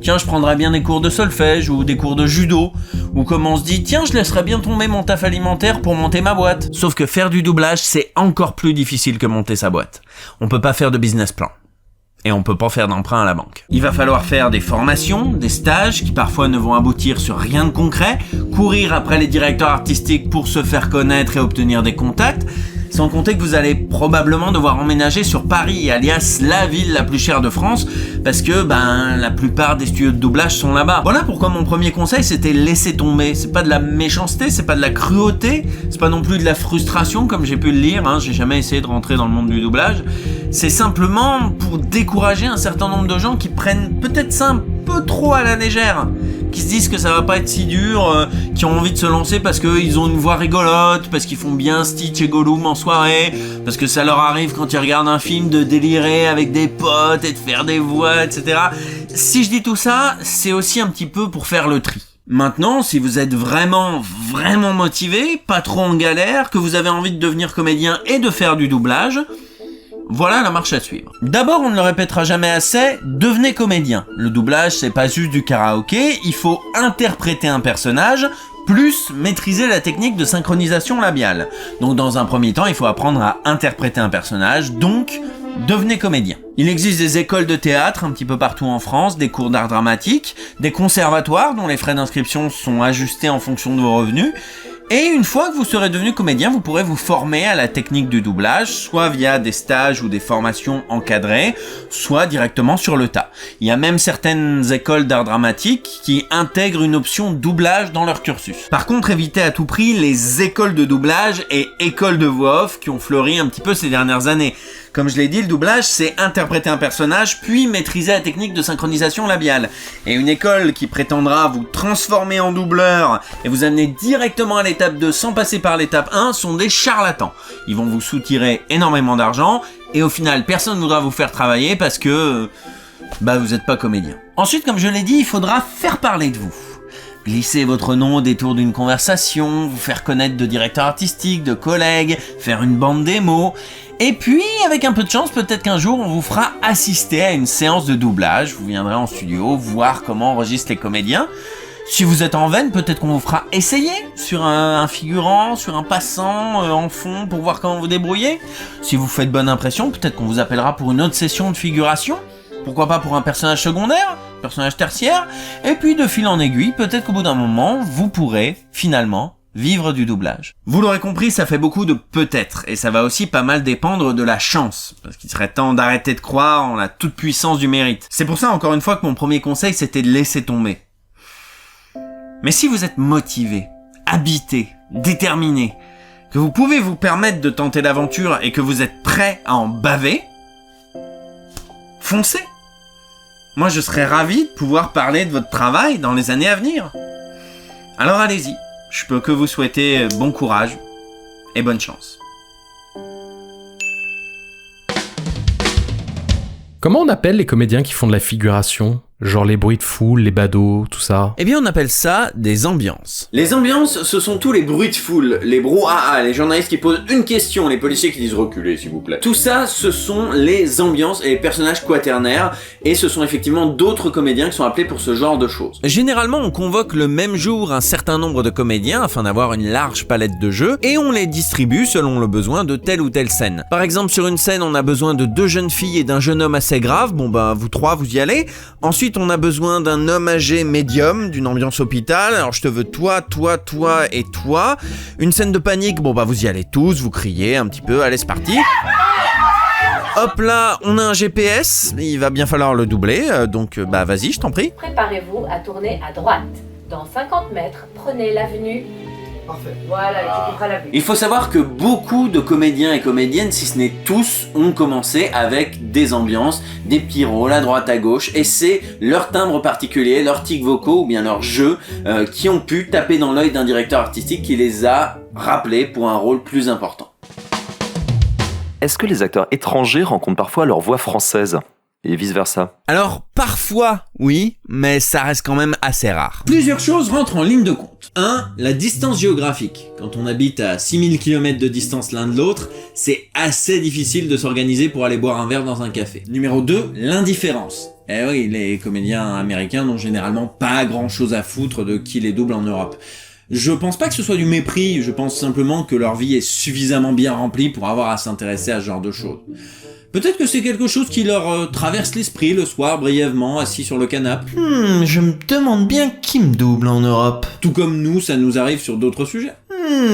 tiens je prendrais bien des cours de solfège ou des cours de judo, ou comme on se dit tiens je laisserais bien tomber mon taf alimentaire pour monter ma boîte. Sauf que faire du doublage c'est encore plus difficile que monter sa boîte. On peut pas faire de business plan. Et on peut pas faire d'emprunt à la banque. Il va falloir faire des formations, des stages qui parfois ne vont aboutir sur rien de concret, courir après les directeurs artistiques pour se faire connaître et obtenir des contacts, sans compter que vous allez probablement devoir emménager sur Paris, alias la ville la plus chère de France, parce que la plupart des studios de doublage sont là-bas. Voilà pourquoi mon premier conseil c'était laisser tomber. C'est pas de la méchanceté, c'est pas de la cruauté, c'est pas non plus de la frustration comme j'ai pu le lire, hein. J'ai jamais essayé de rentrer dans le monde du doublage. C'est simplement pour décourager un certain nombre de gens qui prennent peut-être ça un peu trop à la légère, qui se disent que ça va pas être si dur, qui ont envie de se lancer parce qu'ils ont une voix rigolote, parce qu'ils font bien Stitch et Gollum en soirée, parce que ça leur arrive quand ils regardent un film de délirer avec des potes et de faire des voix, etc. Si je dis tout ça, c'est aussi un petit peu pour faire le tri. Maintenant, si vous êtes vraiment motivé, pas trop en galère, que vous avez envie de devenir comédien et de faire du doublage, voilà la marche à suivre. D'abord, on ne le répétera jamais assez, devenez comédien. Le doublage, c'est pas juste du karaoké, il faut interpréter un personnage, plus maîtriser la technique de synchronisation labiale. Donc dans un premier temps, il faut apprendre à interpréter un personnage, donc devenez comédien. Il existe des écoles de théâtre un petit peu partout en France, des cours d'art dramatique, des conservatoires dont les frais d'inscription sont ajustés en fonction de vos revenus, Et une fois que vous serez devenu comédien, vous pourrez vous former à la technique du doublage, soit via des stages ou des formations encadrées, soit directement sur le tas. Il y a même certaines écoles d'art dramatique qui intègrent une option doublage dans leur cursus. Par contre, évitez à tout prix les écoles de doublage et écoles de voix off qui ont fleuri un petit peu ces dernières années. Comme je l'ai dit, le doublage, c'est interpréter un personnage, puis maîtriser la technique de synchronisation labiale. Et une école qui prétendra vous transformer en doubleur et vous amener directement à l'étape 2 sans passer par l'étape 1 sont des charlatans. Ils vont vous soutirer énormément d'argent et au final, personne ne voudra vous faire travailler parce que vous n'êtes pas comédien. Ensuite, comme je l'ai dit, il faudra faire parler de vous. Glisser votre nom au détour d'une conversation, vous faire connaître de directeurs artistiques, de collègues, faire une bande démo. Et puis, avec un peu de chance, peut-être qu'un jour, on vous fera assister à une séance de doublage. Vous viendrez en studio, voir comment enregistrent les comédiens. Si vous êtes en veine, peut-être qu'on vous fera essayer sur un figurant, sur un passant, en fond, pour voir comment vous débrouillez. Si vous faites bonne impression, peut-être qu'on vous appellera pour une autre session de figuration. Pourquoi pas pour un personnage secondaire, personnage tertiaire. Et puis, de fil en aiguille, peut-être qu'au bout d'un moment, vous pourrez, finalement, vivre du doublage. Vous l'aurez compris, ça fait beaucoup de peut-être, et ça va aussi pas mal dépendre de la chance, parce qu'il serait temps d'arrêter de croire en la toute-puissance du mérite. C'est pour ça, encore une fois, que mon premier conseil, c'était de laisser tomber. Mais si vous êtes motivé, habité, déterminé, que vous pouvez vous permettre de tenter l'aventure et que vous êtes prêt à en baver, foncez. Moi, je serais ravi de pouvoir parler de votre travail dans les années à venir. Alors allez-y. Je peux que vous souhaiter bon courage et bonne chance. Comment on appelle les comédiens qui font de la figuration ? Genre les bruits de foule, les badauds, tout ça. Eh bien, on appelle ça des ambiances. Les ambiances, ce sont tous les bruits de foule, les brouhaha, les journalistes qui posent une question, les policiers qui disent reculez s'il vous plaît. Tout ça, ce sont les ambiances et les personnages quaternaires, et ce sont effectivement d'autres comédiens qui sont appelés pour ce genre de choses. Généralement, on convoque le même jour un certain nombre de comédiens afin d'avoir une large palette de jeux, et on les distribue selon le besoin de telle ou telle scène. Par exemple, sur une scène, on a besoin de 2 jeunes filles et d'un jeune homme assez grave, vous 3, vous y allez. Ensuite, on a besoin d'un homme âgé médium, d'une ambiance hôpital. Alors je te veux toi et toi. Une scène de panique, vous y allez tous, vous criez un petit peu, allez c'est parti. Hop là, on a un GPS, il va bien falloir le doubler, donc vas-y, je t'en prie. Préparez-vous à tourner à droite. Dans 50 mètres, prenez l'avenue. Parfait. Voilà, tu couperas la vue. Il faut savoir que beaucoup de comédiens et comédiennes, si ce n'est tous, ont commencé avec des ambiances, des petits rôles à droite à gauche, et c'est leur timbre particulier, leurs tics vocaux ou bien leur jeu qui ont pu taper dans l'œil d'un directeur artistique qui les a rappelés pour un rôle plus important. Est-ce que les acteurs étrangers rencontrent parfois leur voix française ? Et vice-versa. Alors, parfois, oui, mais ça reste quand même assez rare. Plusieurs choses rentrent en ligne de compte. 1. La distance géographique. Quand on habite à 6000 km de distance l'un de l'autre, c'est assez difficile de s'organiser pour aller boire un verre dans un café. Numéro 2. L'indifférence. Eh oui, les comédiens américains n'ont généralement pas grand chose à foutre de qui les double en Europe. Je pense pas que ce soit du mépris, je pense simplement que leur vie est suffisamment bien remplie pour avoir à s'intéresser à ce genre de choses. Peut-être que c'est quelque chose qui leur traverse l'esprit le soir brièvement, assis sur le canapé. Je me demande bien qui me double en Europe. Tout comme nous, ça nous arrive sur d'autres sujets.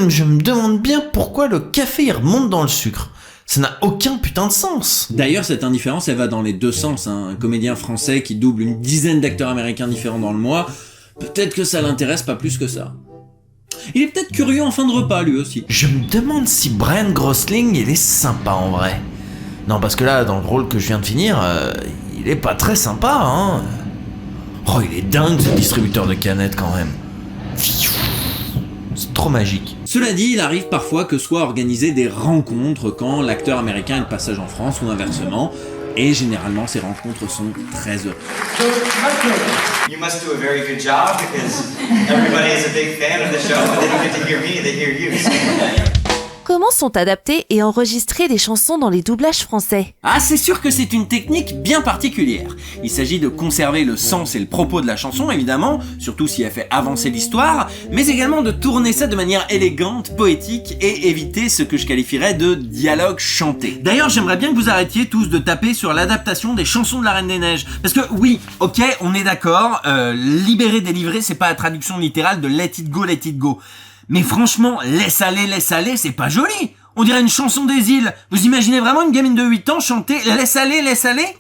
Je me demande bien pourquoi le café il remonte dans le sucre. Ça n'a aucun putain de sens. D'ailleurs, cette indifférence, elle va dans les deux sens. Un comédien français qui double une dizaine d'acteurs américains différents dans le mois, peut-être que ça l'intéresse pas plus que ça. Il est peut-être curieux en fin de repas, lui aussi. Je me demande si Bryan Gosling, il est sympa en vrai. Non, parce que là, dans le rôle que je viens de finir, il est pas très sympa, hein. Oh, il est dingue, ce distributeur de canettes, quand même. C'est trop magique. Cela dit, il arrive parfois que soient organisées des rencontres quand l'acteur américain est de passage en France ou inversement. Et généralement, ces rencontres sont très heureuses. You must do a very good job because everybody is a big fan of the show, and they don't get to hear me, they hear you. Comment sont adaptées et enregistrées les chansons dans les doublages français ? Ah, c'est sûr que c'est une technique bien particulière. Il s'agit de conserver le sens et le propos de la chanson, évidemment, surtout si elle fait avancer l'histoire, mais également de tourner ça de manière élégante, poétique, et éviter ce que je qualifierais de dialogue chanté. D'ailleurs, j'aimerais bien que vous arrêtiez tous de taper sur l'adaptation des chansons de la Reine des Neiges. Parce que oui, ok, on est d'accord, libérer, délivrer, c'est pas la traduction littérale de let it go, let it go. Mais franchement, laisse aller, c'est pas joli. On dirait une chanson des îles. Vous imaginez vraiment une gamine de 8 ans chanter « Laisse aller ».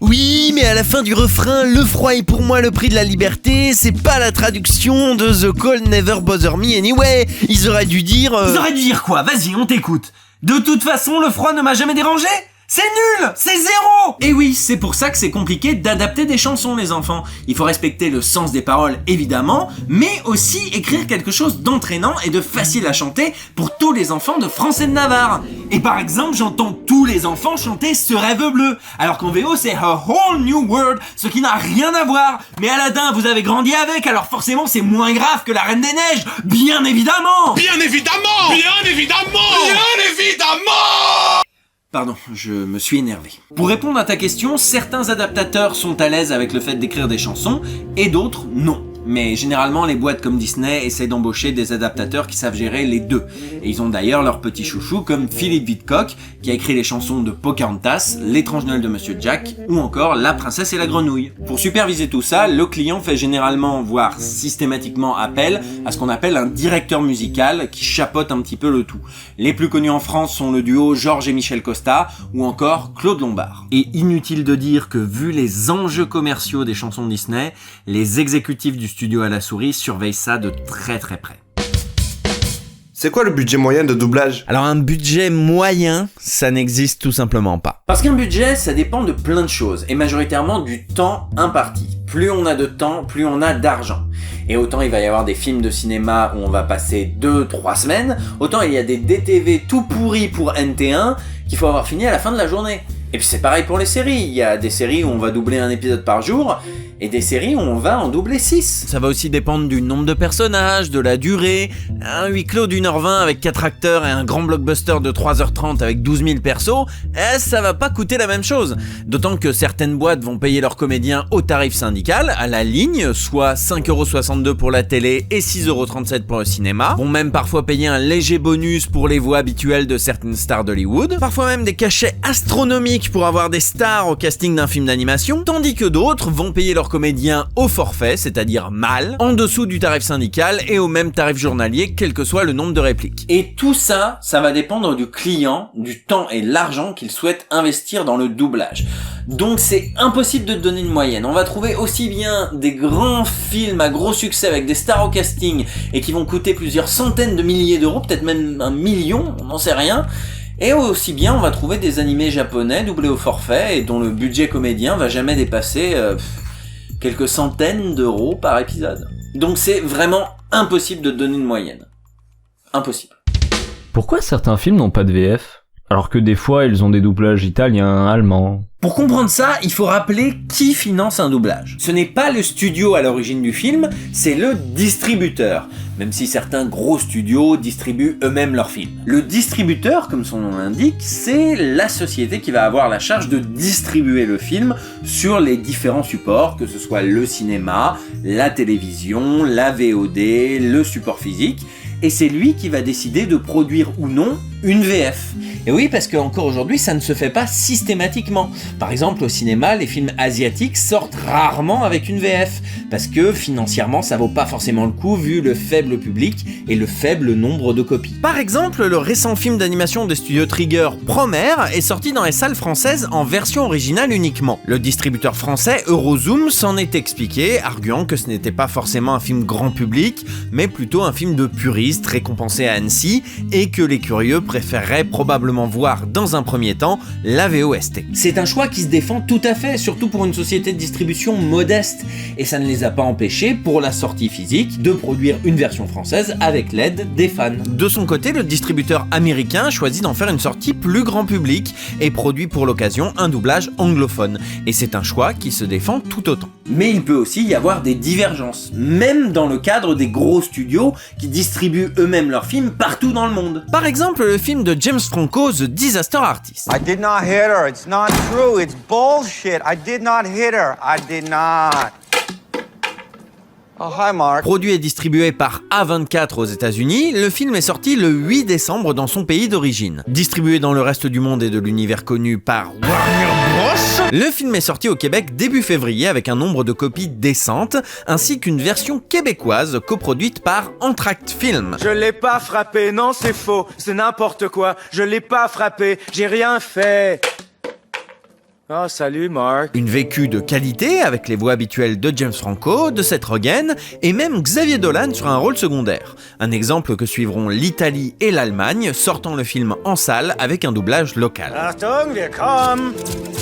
Oui, mais à la fin du refrain, le froid est pour moi le prix de la liberté, c'est pas la traduction de The Cold Never Bother Me Anyway. Ils auraient dû dire... Ils auraient dû dire quoi? Vas-y, on t'écoute. De toute façon, le froid ne m'a jamais dérangé. C'est nul! C'est zéro! Et oui, c'est pour ça que c'est compliqué d'adapter des chansons, les enfants. Il faut respecter le sens des paroles, évidemment, mais aussi écrire quelque chose d'entraînant et de facile à chanter pour tous les enfants de France et de Navarre. Et par exemple, j'entends tous les enfants chanter Ce rêve bleu, alors qu'en VO c'est A Whole New World, ce qui n'a rien à voir. Mais Aladdin, vous avez grandi avec, alors forcément c'est moins grave que La Reine des Neiges, bien évidemment! Bien évidemment! Bien évidemment! Bien évidemment! Pardon, je me suis énervé. Pour répondre à ta question, certains adaptateurs sont à l'aise avec le fait d'écrire des chansons, et d'autres non. Mais généralement, les boîtes comme Disney essaient d'embaucher des adaptateurs qui savent gérer les deux. Et ils ont d'ailleurs leurs petits chouchous comme Philippe Vidcock, qui a écrit les chansons de Pocahontas, L'étrange Noël de Monsieur Jack, ou encore La Princesse et la Grenouille. Pour superviser tout ça, le client fait généralement, voire systématiquement appel à ce qu'on appelle un directeur musical qui chapeaute un petit peu le tout. Les plus connus en France sont le duo Georges et Michel Costa, ou encore Claude Lombard. Et inutile de dire que vu les enjeux commerciaux des chansons de Disney, les exécutifs du studio à la souris surveille ça de très très près. C'est quoi le budget moyen de doublage? Alors un budget moyen, ça n'existe tout simplement pas. Parce qu'un budget, ça dépend de plein de choses, et majoritairement du temps imparti. Plus on a de temps, plus on a d'argent. Et autant il va y avoir des films de cinéma où on va passer 2-3 semaines, autant il y a des DTV tout pourris pour NT1 qu'il faut avoir fini à la fin de la journée. Et puis c'est pareil pour les séries, il y a des séries où on va doubler un épisode par jour, et des séries où on va en doubler 6. Ça va aussi dépendre du nombre de personnages, de la durée. Un huis clos d'1h20 avec 4 acteurs et un grand blockbuster de 3h30 avec 12 000 persos, ça va pas coûter la même chose. D'autant que certaines boîtes vont payer leurs comédiens au tarif syndical, à la ligne, soit 5,62€ pour la télé et 6,37€ pour le cinéma. Vont même parfois payer un léger bonus pour les voix habituelles de certaines stars d'Hollywood. Parfois même des cachets astronomiques pour avoir des stars au casting d'un film d'animation. Tandis que d'autres vont payer leurs comédiens au forfait, c'est-à-dire mal, en dessous du tarif syndical et au même tarif journalier, quel que soit le nombre de répliques. Et tout ça, ça va dépendre du client, du temps et de l'argent qu'il souhaite investir dans le doublage. Donc c'est impossible de donner une moyenne. On va trouver aussi bien des grands films à gros succès avec des stars au casting et qui vont coûter plusieurs centaines de milliers d'euros, peut-être même 1 million, on n'en sait rien. Et aussi bien on va trouver des animés japonais doublés au forfait et dont le budget comédien va jamais dépasser quelques centaines d'euros par épisode. Donc c'est vraiment impossible de donner une moyenne. Impossible. Pourquoi certains films n'ont pas de VF, alors que des fois ils ont des doublages italiens, allemands? Pour comprendre ça, il faut rappeler qui finance un doublage. Ce n'est pas le studio à l'origine du film, c'est le distributeur. Même si certains gros studios distribuent eux-mêmes leurs films. Le distributeur, comme son nom l'indique, c'est la société qui va avoir la charge de distribuer le film sur les différents supports, que ce soit le cinéma, la télévision, la VOD, le support physique. Et c'est lui qui va décider de produire ou non une VF. Et oui, parce qu'encore aujourd'hui, ça ne se fait pas systématiquement. Par exemple, au cinéma, les films asiatiques sortent rarement avec une VF, parce que financièrement, ça vaut pas forcément le coup vu le faible public et le faible nombre de copies. Par exemple, le récent film d'animation des studios Trigger, Promare, est sorti dans les salles françaises en version originale uniquement. Le distributeur français Eurozoom s'en est expliqué, arguant que ce n'était pas forcément un film grand public, mais plutôt un film de puristes récompensé à Annecy, et que les curieux préféreraient probablement voir dans un premier temps la VOST. C'est un choix qui se défend tout à fait, surtout pour une société de distribution modeste, et ça ne les a pas empêchés, pour la sortie physique, de produire une version française avec l'aide des fans. De son côté, le distributeur américain choisit d'en faire une sortie plus grand public et produit pour l'occasion un doublage anglophone, et c'est un choix qui se défend tout autant. Mais il peut aussi y avoir des divergences, même dans le cadre des gros studios qui distribuent eux-mêmes leurs films partout dans le monde. Par exemple, le film de James Franco, The Disaster Artist. I did not hit her. It's not true. It's bullshit. I did not hit her. I did not. Oh, hi Mark. Produit et distribué par A24 aux États-Unis, le film est sorti le 8 décembre dans son pays d'origine. Distribué dans le reste du monde et de l'univers connu par Warner Bros. Le film est sorti au Québec début février avec un nombre de copies décentes, ainsi qu'une version québécoise coproduite par Entracte Film. Je l'ai pas frappé, non c'est faux, c'est n'importe quoi. Je l'ai pas frappé, j'ai rien fait. Oh, salut Mark. Une vécu de qualité avec les voix habituelles de James Franco, de Seth Rogen et même Xavier Dolan sur un rôle secondaire. Un exemple que suivront l'Italie et l'Allemagne, sortant le film en salle avec un doublage local. Achtung, wir kommen.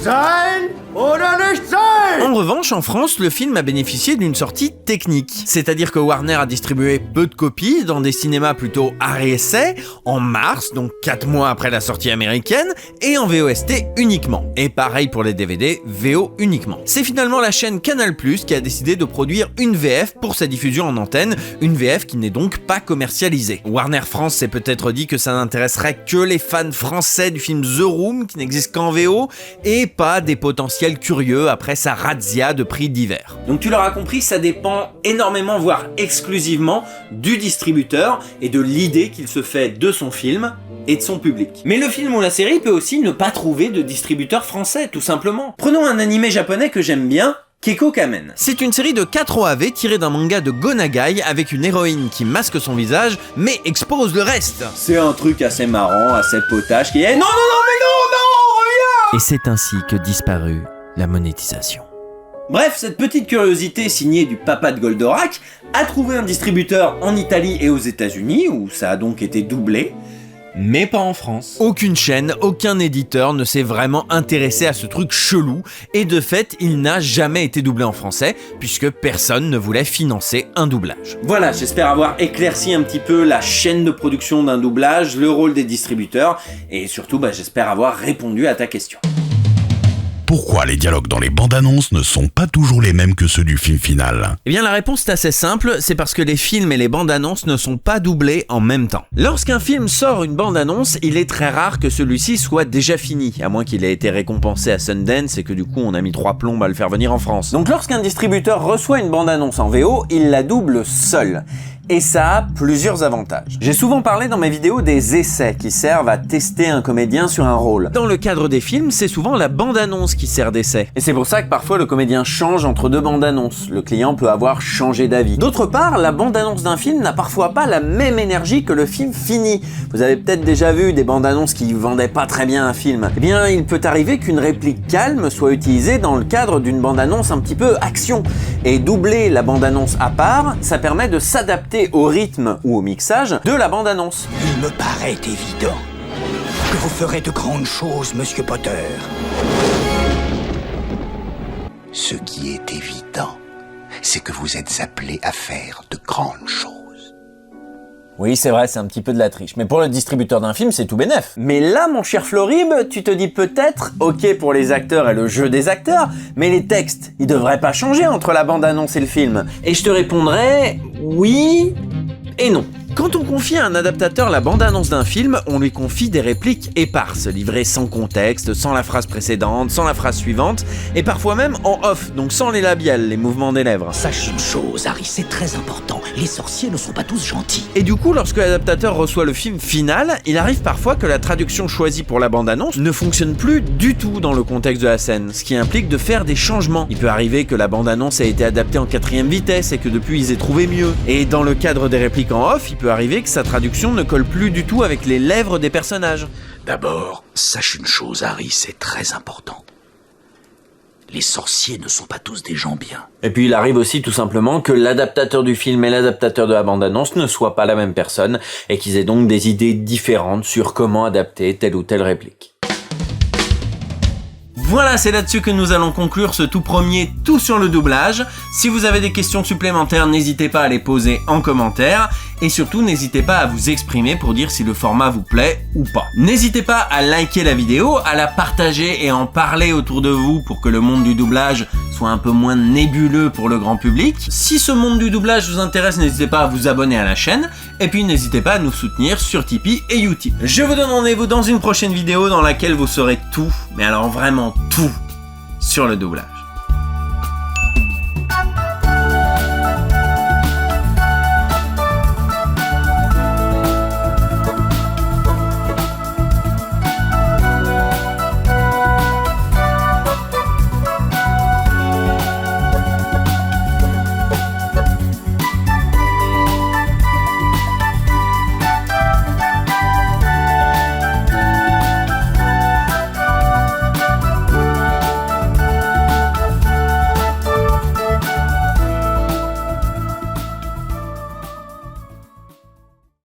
Sein oder nicht sein? En revanche, en France, le film a bénéficié d'une sortie technique. C'est-à-dire que Warner a distribué peu de copies dans des cinémas plutôt arrêt-essai, en mars, donc 4 mois après la sortie américaine, et en VOST uniquement. Et pareil pour les DVD, VO uniquement. C'est finalement la chaîne Canal+ qui a décidé de produire une VF pour sa diffusion en antenne, une VF qui n'est donc pas commercialisée. Warner France s'est peut-être dit que ça n'intéresserait que les fans français du film The Room, qui n'existe qu'en VO, et pas des potentiels curieux après sa razzia de prix divers. Donc tu l'auras compris, ça dépend énormément, voire exclusivement, du distributeur et de l'idée qu'il se fait de son film et de son public. Mais le film ou la série peut aussi ne pas trouver de distributeur français, tout simplement. Prenons un animé japonais que j'aime bien, Keiko Kamen. C'est une série de 4 OAV tirée d'un manga de Go Nagai avec une héroïne qui masque son visage mais expose le reste. C'est un truc assez marrant, assez potage qui est... Non, reviens! Et c'est ainsi que disparut la monétisation. Bref, cette petite curiosité signée du papa de Goldorak a trouvé un distributeur en Italie et aux États-Unis, où ça a donc été doublé, mais pas en France. Aucune chaîne, aucun éditeur ne s'est vraiment intéressé à ce truc chelou, et de fait, il n'a jamais été doublé en français, puisque personne ne voulait financer un doublage. Voilà, j'espère avoir éclairci un petit peu la chaîne de production d'un doublage, le rôle des distributeurs, et surtout, j'espère avoir répondu à ta question. Pourquoi les dialogues dans les bandes annonces ne sont pas toujours les mêmes que ceux du film final? Eh bien la réponse est assez simple, c'est parce que les films et les bandes annonces ne sont pas doublés en même temps. Lorsqu'un film sort une bande annonce, il est très rare que celui-ci soit déjà fini, à moins qu'il ait été récompensé à Sundance et que du coup on a mis 3 plombes à le faire venir en France. Donc lorsqu'un distributeur reçoit une bande annonce en VO, il la double seul. Et ça a plusieurs avantages. J'ai souvent parlé dans mes vidéos des essais qui servent à tester un comédien sur un rôle. Dans le cadre des films, c'est souvent la bande-annonce qui sert d'essai. Et c'est pour ça que parfois le comédien change entre 2 bandes-annonces. Le client peut avoir changé d'avis. D'autre part, la bande-annonce d'un film n'a parfois pas la même énergie que le film fini. Vous avez peut-être déjà vu des bandes-annonces qui vendaient pas très bien un film. Eh bien, il peut arriver qu'une réplique calme soit utilisée dans le cadre d'une bande-annonce un petit peu action. Et doubler la bande-annonce à part, ça permet de s'adapter au rythme ou au mixage de la bande-annonce. Il me paraît évident que vous ferez de grandes choses, Monsieur Potter. Ce qui est évident, c'est que vous êtes appelé à faire de grandes choses. Oui, c'est vrai, c'est un petit peu de la triche. Mais pour le distributeur d'un film, c'est tout bénef. Mais là, mon cher Florib, tu te dis peut-être, ok pour les acteurs et le jeu des acteurs, mais les textes, ils devraient pas changer entre la bande-annonce et le film. Et je te répondrai, oui et non. Quand on confie à un adaptateur la bande-annonce d'un film, on lui confie des répliques éparses, livrées sans contexte, sans la phrase précédente, sans la phrase suivante, et parfois même en off, donc sans les labiales, les mouvements des lèvres. Sache une chose, Harry, c'est très important. Les sorciers ne sont pas tous gentils. Et du coup, lorsque l'adaptateur reçoit le film final, il arrive parfois que la traduction choisie pour la bande-annonce ne fonctionne plus du tout dans le contexte de la scène, ce qui implique de faire des changements. Il peut arriver que la bande-annonce ait été adaptée en 4e vitesse et que depuis ils aient trouvé mieux. Et dans le cadre des répliques en off, il peut arriver que sa traduction ne colle plus du tout avec les lèvres des personnages. D'abord, sache une chose, Harry, c'est très important. Les sorciers ne sont pas tous des gens bien. Et puis il arrive aussi tout simplement que l'adaptateur du film et l'adaptateur de la bande-annonce ne soient pas la même personne et qu'ils aient donc des idées différentes sur comment adapter telle ou telle réplique. Voilà, c'est là-dessus que nous allons conclure ce tout premier Tout sur le doublage. Si vous avez des questions supplémentaires, n'hésitez pas à les poser en commentaire. Et surtout, n'hésitez pas à vous exprimer pour dire si le format vous plaît ou pas. N'hésitez pas à liker la vidéo, à la partager et en parler autour de vous pour que le monde du doublage soit un peu moins nébuleux pour le grand public. Si ce monde du doublage vous intéresse, n'hésitez pas à vous abonner à la chaîne. Et puis n'hésitez pas à nous soutenir sur Tipeee et Utip. Je vous donne rendez-vous dans une prochaine vidéo dans laquelle vous saurez tout, mais alors vraiment tout, sur le doublage.